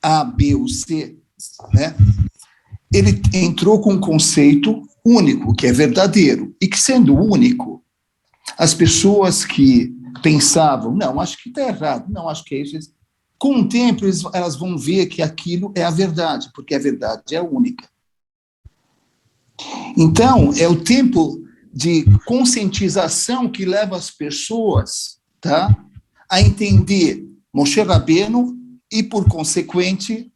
A, B ou C, né? Ele entrou com um conceito único, que é verdadeiro, e que, sendo único, as pessoas que pensavam, não, acho que está errado, não, acho que é isso, com o tempo elas vão ver que aquilo é a verdade, porque a verdade é única. Então, é o tempo de conscientização que leva as pessoas, tá, a entender Moshe Rabbeinu e, por consequente,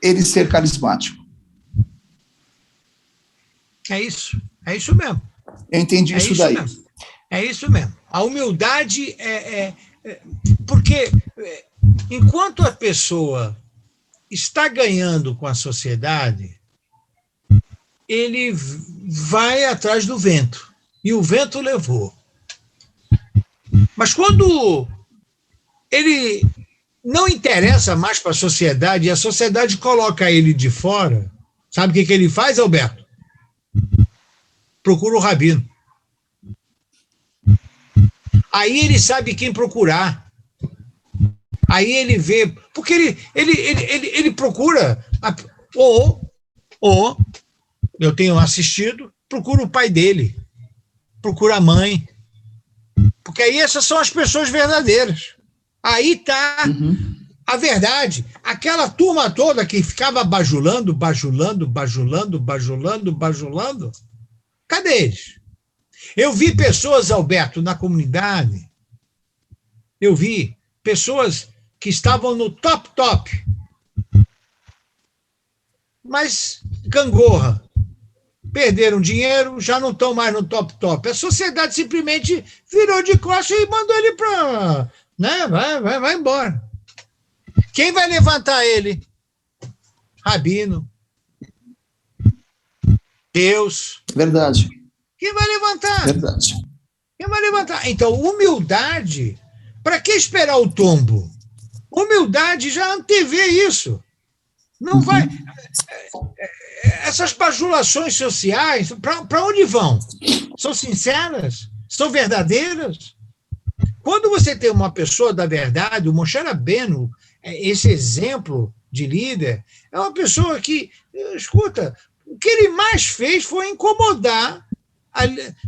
ele ser carismático. É isso mesmo. Eu entendi isso daí. Mesmo. É isso mesmo. A humildade porque enquanto a pessoa está ganhando com a sociedade, ele vai atrás do vento, e o vento levou. Mas quando ele não interessa mais para a sociedade, e a sociedade coloca ele de fora, sabe o que ele faz, Alberto? Procura o rabino. Aí ele sabe quem procurar. Aí ele vê, porque ele procura, ou eu tenho assistido, procura o pai dele, procura a mãe, porque aí essas são as pessoas verdadeiras. Aí está a verdade. Aquela turma toda que ficava bajulando, cadê eles? Eu vi pessoas, Alberto, na comunidade, eu vi pessoas que estavam no top, mas gangorra, perderam dinheiro, já não estão mais no top. A sociedade simplesmente virou de costas e mandou ele para... Né? Vai embora. Quem vai levantar ele? Rabino. Deus. Verdade. Quem vai levantar? Verdade. Quem vai levantar? Então, humildade, para que esperar o tombo? Humildade já antevê isso. Não vai... Essas bajulações sociais, para onde vão? São sinceras? São verdadeiras? Quando você tem uma pessoa da verdade, o Moshe Rabbeinu, esse exemplo de líder, é uma pessoa que, escuta, o que ele mais fez foi incomodar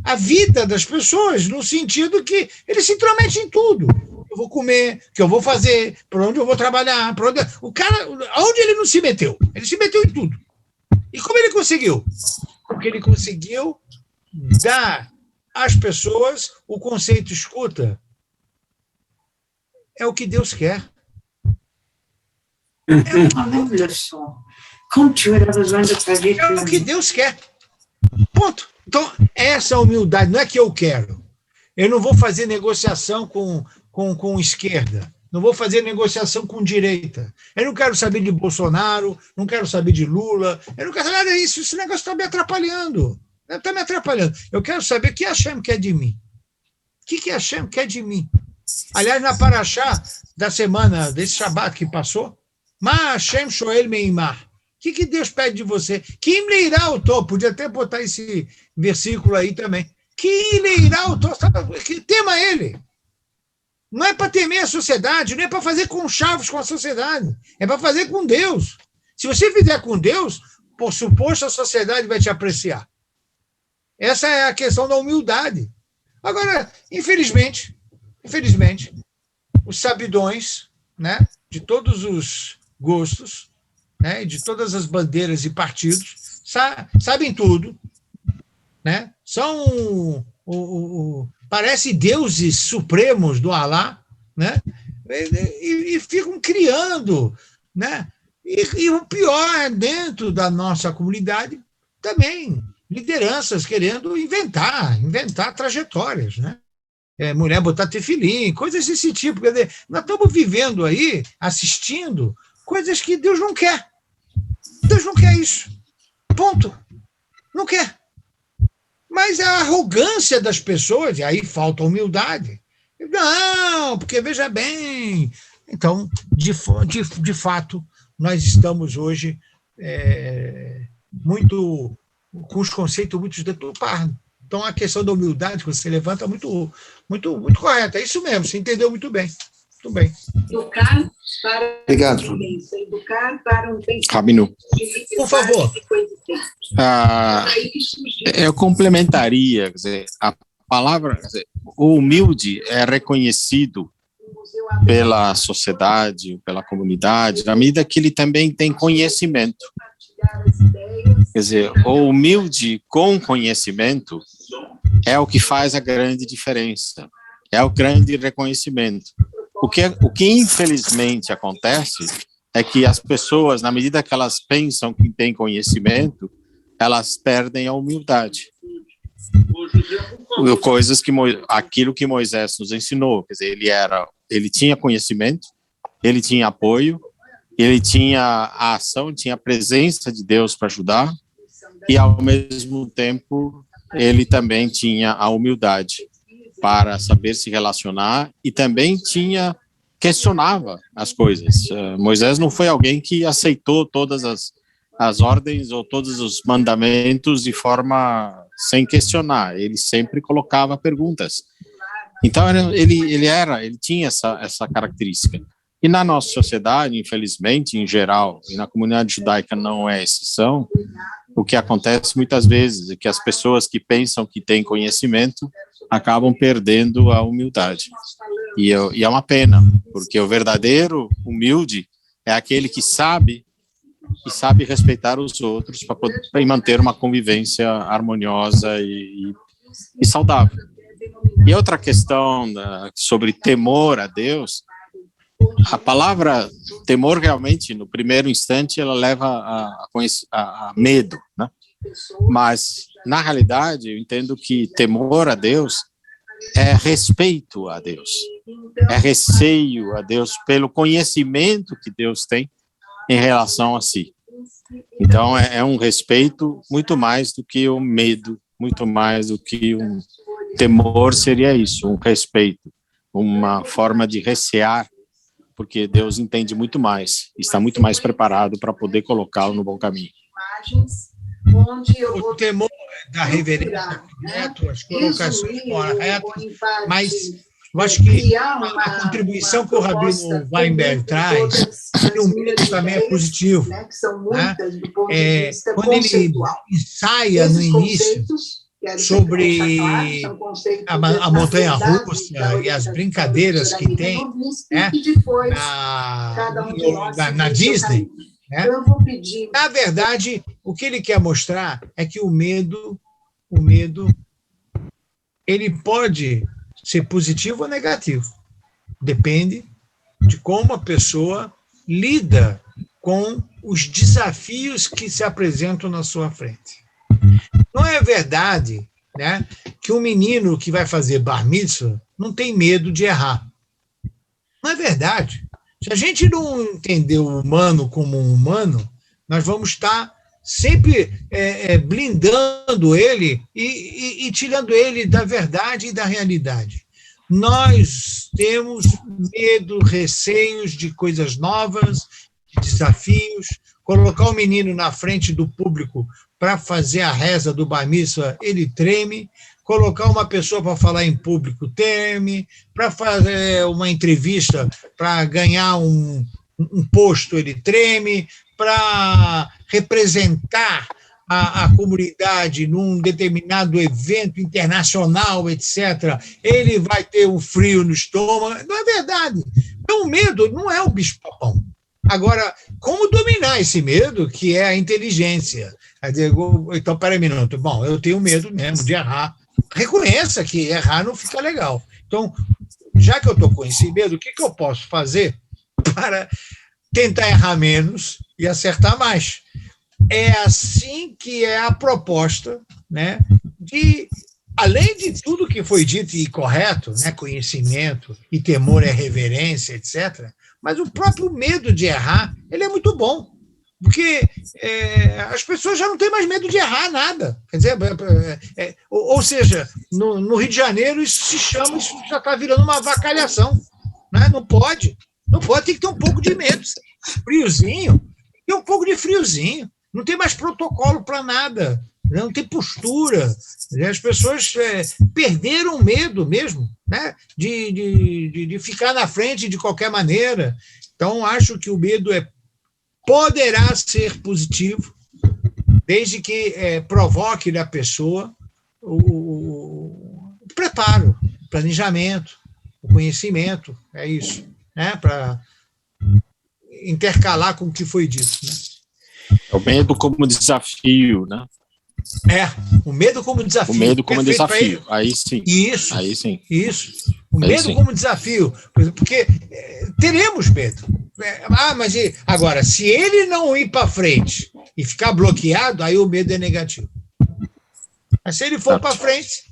a vida das pessoas, no sentido que ele se intromete em tudo. Eu vou comer, o que eu vou fazer, para onde eu vou trabalhar, o cara, aonde ele não se meteu? Ele se meteu em tudo. E como ele conseguiu? Porque ele conseguiu dar às pessoas o conceito, escuta, é o que Deus quer. É o que Deus quer. Ponto. Então, essa humildade, não é que eu quero. Eu não vou fazer negociação com esquerda. Não vou fazer negociação com direita. Eu não quero saber de Bolsonaro, não quero saber de Lula, eu não quero saber nada disso. Esse negócio está me atrapalhando. Está me atrapalhando. Eu quero saber o que Hashem quer de mim. O que Hashem quer de mim? Aliás, na Paraxá da semana, desse Shabat que passou, Ma Hashem Shoel Meimar. O que Deus pede de você? Kim leirá o to, podia até botar esse versículo aí também. Kim leirá o to, que tema ele? Não é para temer a sociedade, não é para fazer conchavos com a sociedade, é para fazer com Deus. Se você fizer com Deus, por suposto, a sociedade vai te apreciar. Essa é a questão da humildade. Agora, infelizmente, os sabidões, né, de todos os gostos, né, de todas as bandeiras e partidos, sabem tudo, né, são parece deuses supremos do Alá, né, e ficam criando, né, e o pior, dentro da nossa comunidade, também lideranças querendo inventar trajetórias, né? Mulher botar tefilim, coisas desse tipo. Quer dizer, nós estamos vivendo aí, assistindo, coisas que Deus não quer. Deus não quer isso. Ponto. Não quer. Mas a arrogância das pessoas, e aí falta humildade. Não, porque veja bem. Então, de fato, nós estamos hoje muito com os conceitos muito deturpados. Então, a questão da humildade que você levanta é muito correta. É isso mesmo, você entendeu muito bem. Muito bem. Educar para Obrigado. Educar para um Rabino. Por favor. Eu complementaria, quer dizer, a palavra, quer dizer, o humilde é reconhecido pela sociedade, pela comunidade, na medida que ele também tem conhecimento. Quer dizer, o humilde com conhecimento é o que faz a grande diferença, é o grande reconhecimento. O que infelizmente acontece é que as pessoas, na medida que elas pensam que têm conhecimento, elas perdem a humildade. Aquilo que Moisés nos ensinou, quer dizer, ele tinha conhecimento, ele tinha apoio, ele tinha a ação, tinha a presença de Deus para ajudar, e ao mesmo tempo ele também tinha a humildade para saber se relacionar e também questionava as coisas. Moisés não foi alguém que aceitou todas as ordens ou todos os mandamentos de forma sem questionar, ele sempre colocava perguntas. Então ele tinha essa característica. E na nossa sociedade, infelizmente, em geral, e na comunidade judaica não é exceção, o que acontece muitas vezes é que as pessoas que pensam que têm conhecimento acabam perdendo a humildade. E é uma pena, porque o verdadeiro humilde é aquele que sabe respeitar os outros para poder manter uma convivência harmoniosa e saudável. E outra questão sobre temor a Deus, a palavra temor realmente, no primeiro instante, ela leva a medo, né? Mas, na realidade, eu entendo que temor a Deus é respeito a Deus, é receio a Deus pelo conhecimento que Deus tem em relação a si. Então, é um respeito muito mais do que um medo, muito mais do que um temor seria isso, um respeito, uma forma de recear, porque Deus entende muito mais, está muito mais preparado para poder colocá-lo no bom caminho. O temor da reverência correto, as colocações corretas, mas eu acho que a contribuição que o Rabino Weinberg traz, o medo também é positivo. Né? Quando ele ensaia no início sobre a montanha-russa e as brincadeiras que tem, né, na Disney, né? Na verdade, o que ele quer mostrar é que o medo, ele pode ser positivo ou negativo. Depende de como a pessoa lida com os desafios que se apresentam na sua frente. Não é verdade, né, que um menino que vai fazer bar mitzvah não tem medo de errar. Não é verdade. Se a gente não entender o humano como um humano, nós vamos estar sempre blindando ele e tirando ele da verdade e da realidade. Nós temos medo, receios de coisas novas, de desafios. Colocar o menino na frente do público para fazer a reza do bar mitzvah, ele treme. Colocar uma pessoa para falar em público, treme. Para fazer uma entrevista, para ganhar um posto, ele treme. Para representar a comunidade num determinado evento internacional, etc., ele vai ter um frio no estômago. Não é verdade. Então, o medo não é o bicho-papão. Agora, como dominar esse medo, que é a inteligência? Então, peraí um minuto. Bom, eu tenho medo mesmo de errar. Reconheça que errar não fica legal. Então, já que eu estou com esse medo, o que eu posso fazer para tentar errar menos e acertar mais? É assim que é a proposta, né, de, além de tudo que foi dito e correto, né, conhecimento e temor é reverência, etc., mas o próprio medo de errar, ele é muito bom, porque as pessoas já não têm mais medo de errar nada. Quer dizer, ou seja, no Rio de Janeiro isso já está virando uma avacalhação, né? Não pode, tem que ter um pouco de medo. Friozinho, tem um pouco de friozinho. Não tem mais protocolo para nada, não tem postura. As pessoas perderam o medo mesmo, né, de ficar na frente de qualquer maneira. Então, acho que o medo poderá ser positivo, desde que provoque na pessoa o preparo, o planejamento, o conhecimento, é isso, né, para intercalar com o que foi dito, né? É o medo como desafio, né? O medo como desafio. O medo como desafio, aí sim. Isso. Aí sim. Isso. O medo como desafio. Porque teremos medo. Mas agora, se ele não ir para frente e ficar bloqueado, aí o medo é negativo. Mas se ele for para frente,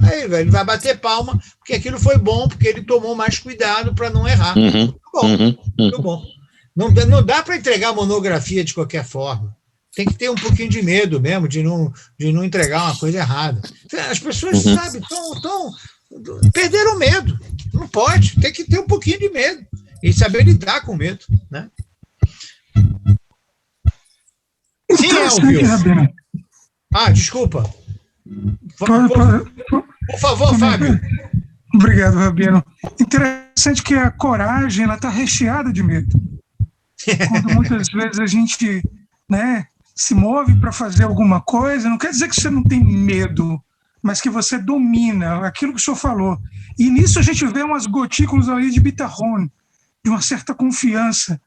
aí ele vai bater palma, porque aquilo foi bom, porque ele tomou mais cuidado para não errar. Muito bom. Não dá para entregar monografia de qualquer forma. Tem que ter um pouquinho de medo mesmo, de não entregar uma coisa errada. As pessoas, sabe, perderam o medo. Não pode, tem que ter um pouquinho de medo. E saber lidar com medo, né? Sim, Elvio. Desculpa. Por favor, Fábio. Obrigado, Rabino. Interessante que a coragem está recheada de medo. Quando muitas vezes a gente, né, se move para fazer alguma coisa, não quer dizer que você não tem medo, mas que você domina, aquilo que o senhor falou. E nisso a gente vê umas gotículas ali de bitarrone, de uma certa confiança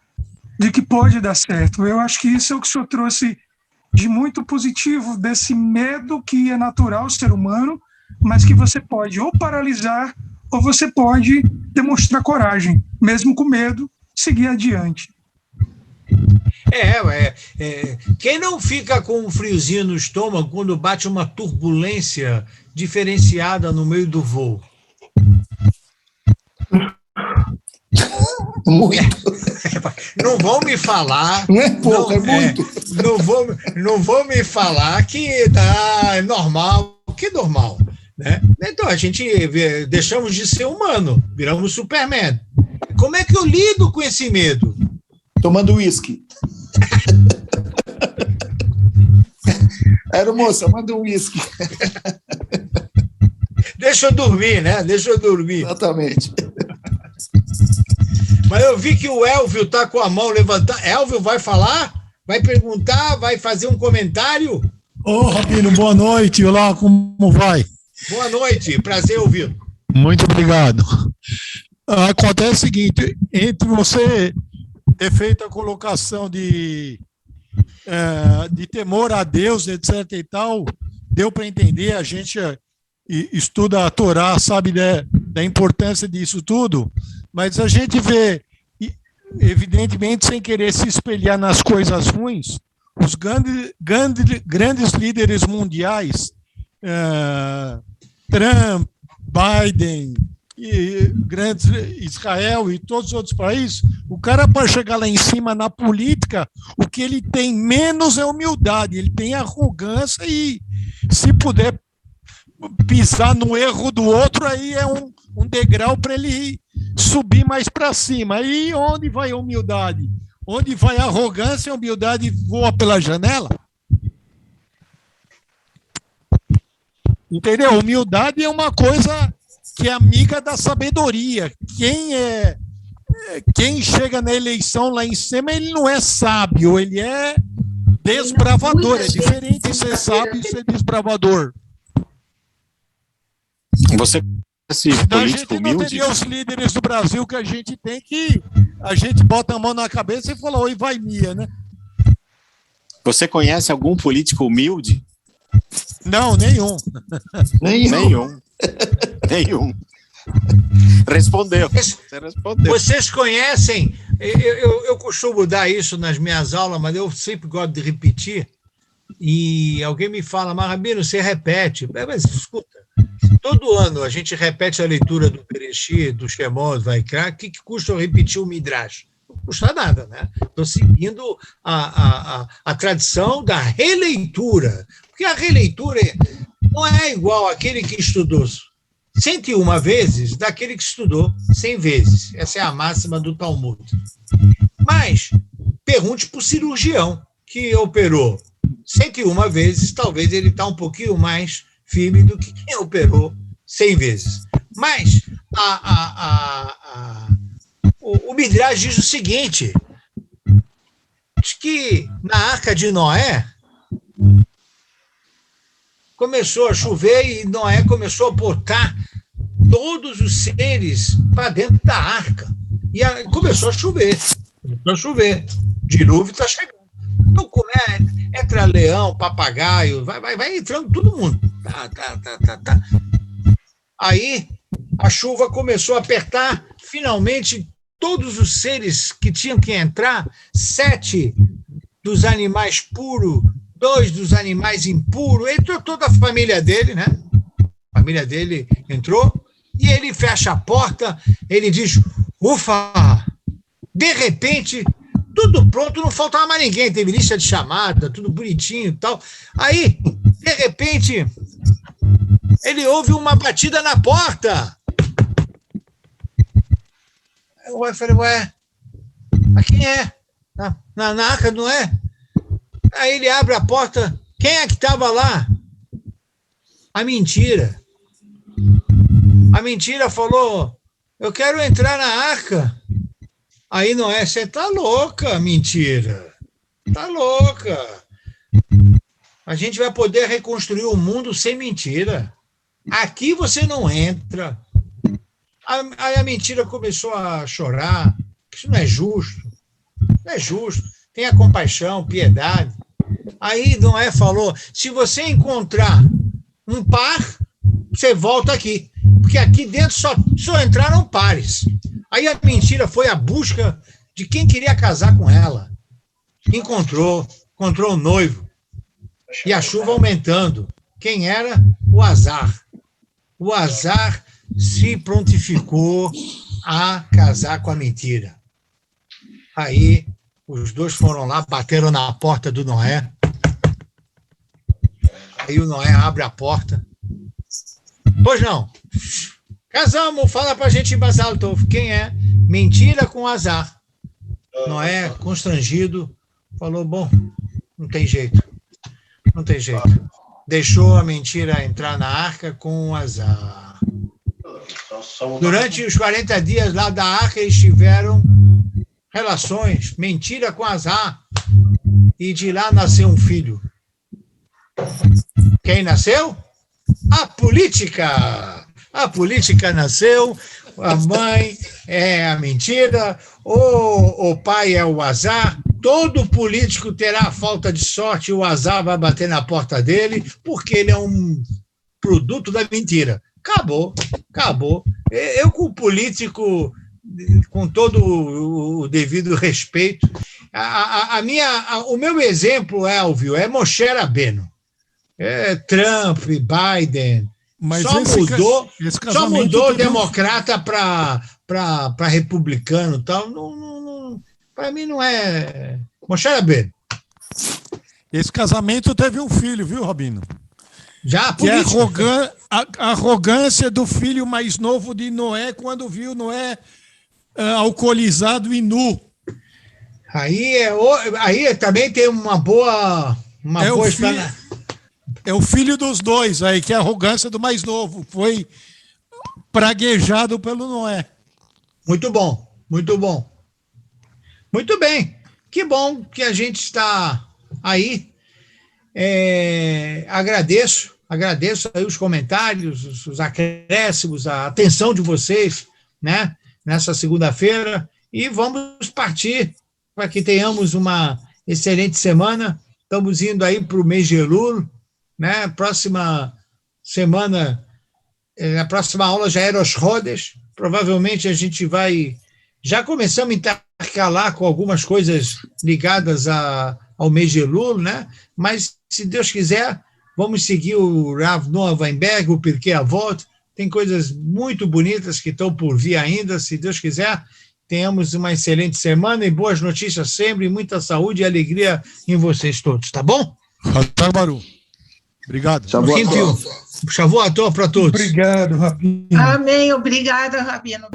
de que pode dar certo. Eu acho que isso é o que o senhor trouxe de muito positivo, desse medo que é natural ao ser humano, mas que você pode ou paralisar, ou você pode demonstrar coragem, mesmo com medo, seguir adiante. Quem não fica com um friozinho no estômago quando bate uma turbulência diferenciada no meio do voo? Muito. Não vão me falar. Não é pouco, é muito. Não vão me falar que é normal. Que normal? Né? Então, a gente deixamos de ser humano, viramos Superman. Como é que eu lido com esse medo? Tomando uísque. Moça, manda um uísque. Deixa eu dormir, né? Deixa eu dormir. Exatamente. Mas eu vi que o Elvio está com a mão levantada. Elvio vai falar? Vai perguntar? Vai fazer um comentário? Ô, Rabino, boa noite. Olá, como vai? Boa noite, prazer ouvir. Muito obrigado. Acontece o seguinte, entre você ter feito a colocação de temor a Deus, etc. e tal, deu para entender, a gente estuda a Torá, sabe da importância disso tudo, mas a gente vê, evidentemente, sem querer se espelhar nas coisas ruins, os grandes líderes mundiais, Trump, Biden, Israel e todos os outros países, o cara, para chegar lá em cima na política, o que ele tem menos é humildade, ele tem arrogância e, se puder pisar no erro do outro, aí é um degrau para ele subir mais para cima. Aí onde vai a humildade? Onde vai a arrogância, a humildade voa pela janela? Entendeu? Humildade é uma coisa que é amiga da sabedoria. Quem chega na eleição lá em cima, ele não é sábio, ele é desbravador. É diferente de ser sábio e ser desbravador. Você conhece político humilde? Não teria os líderes do Brasil que a gente tem, que a gente bota a mão na cabeça e fala, oi, vai Mia, né? Você conhece algum político humilde? Não, nenhum. Nenhum. Respondeu. Você respondeu. Vocês conhecem, eu costumo dar isso nas minhas aulas, mas eu sempre gosto de repetir, e alguém me fala, mas Rabino, você repete. Mas escuta, todo ano a gente repete a leitura do Bereshit, do Shemot, Vaikra, o que custa eu repetir o Midrash? Não custa nada, né? Estou seguindo a tradição da releitura, porque a releitura não é igual àquele que estudou 101 vezes daquele que estudou 100 vezes. Essa é a máxima do Talmud. Mas pergunte para o cirurgião que operou 101 vezes, talvez ele está um pouquinho mais firme do que quem operou 100 vezes. Mas o Midrash diz o seguinte, diz que na Arca de Noé começou a chover e Noé começou a botar todos os seres para dentro da arca. E começou a chover. Dilúvio está chegando. Então, entra leão, papagaio, vai entrando todo mundo. Tá. Aí, a chuva começou a apertar, finalmente, todos os seres que tinham que entrar, 7 dos animais puros, 2 dos animais impuros, entrou toda a família dele, né? A família dele entrou, e ele fecha a porta, ele diz, ufa! De repente, tudo pronto, não faltava mais ninguém, teve lista de chamada, tudo bonitinho e tal. Aí, de repente, ele ouve uma batida na porta. Eu falei, mas quem é? Na arca, não é? Aí ele abre a porta, quem é que estava lá? A mentira. A mentira falou, eu quero entrar na arca. Aí Noé, você está louca, mentira. Está louca. A gente vai poder reconstruir o mundo sem mentira. Aqui você não entra. Aí a mentira começou a chorar. Isso não é justo. Não é justo. Tenha compaixão, piedade. Aí Noé falou, se você encontrar um par, você volta aqui. Porque aqui dentro só entraram pares. Aí a mentira foi à busca de quem queria casar com ela. Encontrou o noivo. E a chuva aumentando. Quem era? O azar. O azar se prontificou a casar com a mentira. Aí os dois foram lá, bateram na porta do Noé. Aí o Noé abre a porta. Pois não. Casamos, fala pra gente em Basal Tov. Quem é? Mentira com azar. Noé, constrangido, falou, bom, não tem jeito. Não tem jeito. Deixou a mentira entrar na arca com o azar. Durante os 40 dias lá da arca, eles tiveram relações, mentira com azar. E de lá nasceu um filho. Quem nasceu? A política. A política nasceu, a mãe é a mentira, o pai é o azar. Todo político terá falta de sorte, o azar vai bater na porta dele, porque ele é um produto da mentira. Acabou. Eu, com o político, com todo o devido respeito, o meu exemplo, Elvio, é Moshe Rabbeinu. Trump, Biden. Mas só mudou democrata para republicano e tal. Para mim não é. Moshe Rabbeinu. Esse casamento teve um filho, viu, Rabino? Já, que é a arrogância do filho mais novo de Noé quando viu Noé alcoolizado e nu. Aí também tem uma boa é o filho dos dois aí, que é a arrogância do mais novo. Foi praguejado pelo Noé. Muito bom. Muito bem. Que bom que a gente está aí. Agradeço aí os comentários, os acréscimos, a atenção de vocês, né, nessa segunda-feira, e vamos partir para que tenhamos uma excelente semana. Estamos indo aí para o mês de Elul, né? Próxima semana, a próxima aula já é Rosh Chodesh. Provavelmente a gente vai... Já começamos a intercalar com algumas coisas ligadas ao mês de Elul, né? Mas, se Deus quiser, vamos seguir o Rav Noah Weinberg, o Pirkei Avot. Tem coisas muito bonitas que estão por vir ainda. Se Deus quiser, tenhamos uma excelente semana e boas notícias sempre, muita saúde e alegria em vocês todos, tá bom? Baru. Obrigado. Shavuot para todos. Obrigado, Rabino. Amém. Obrigada, Rabino.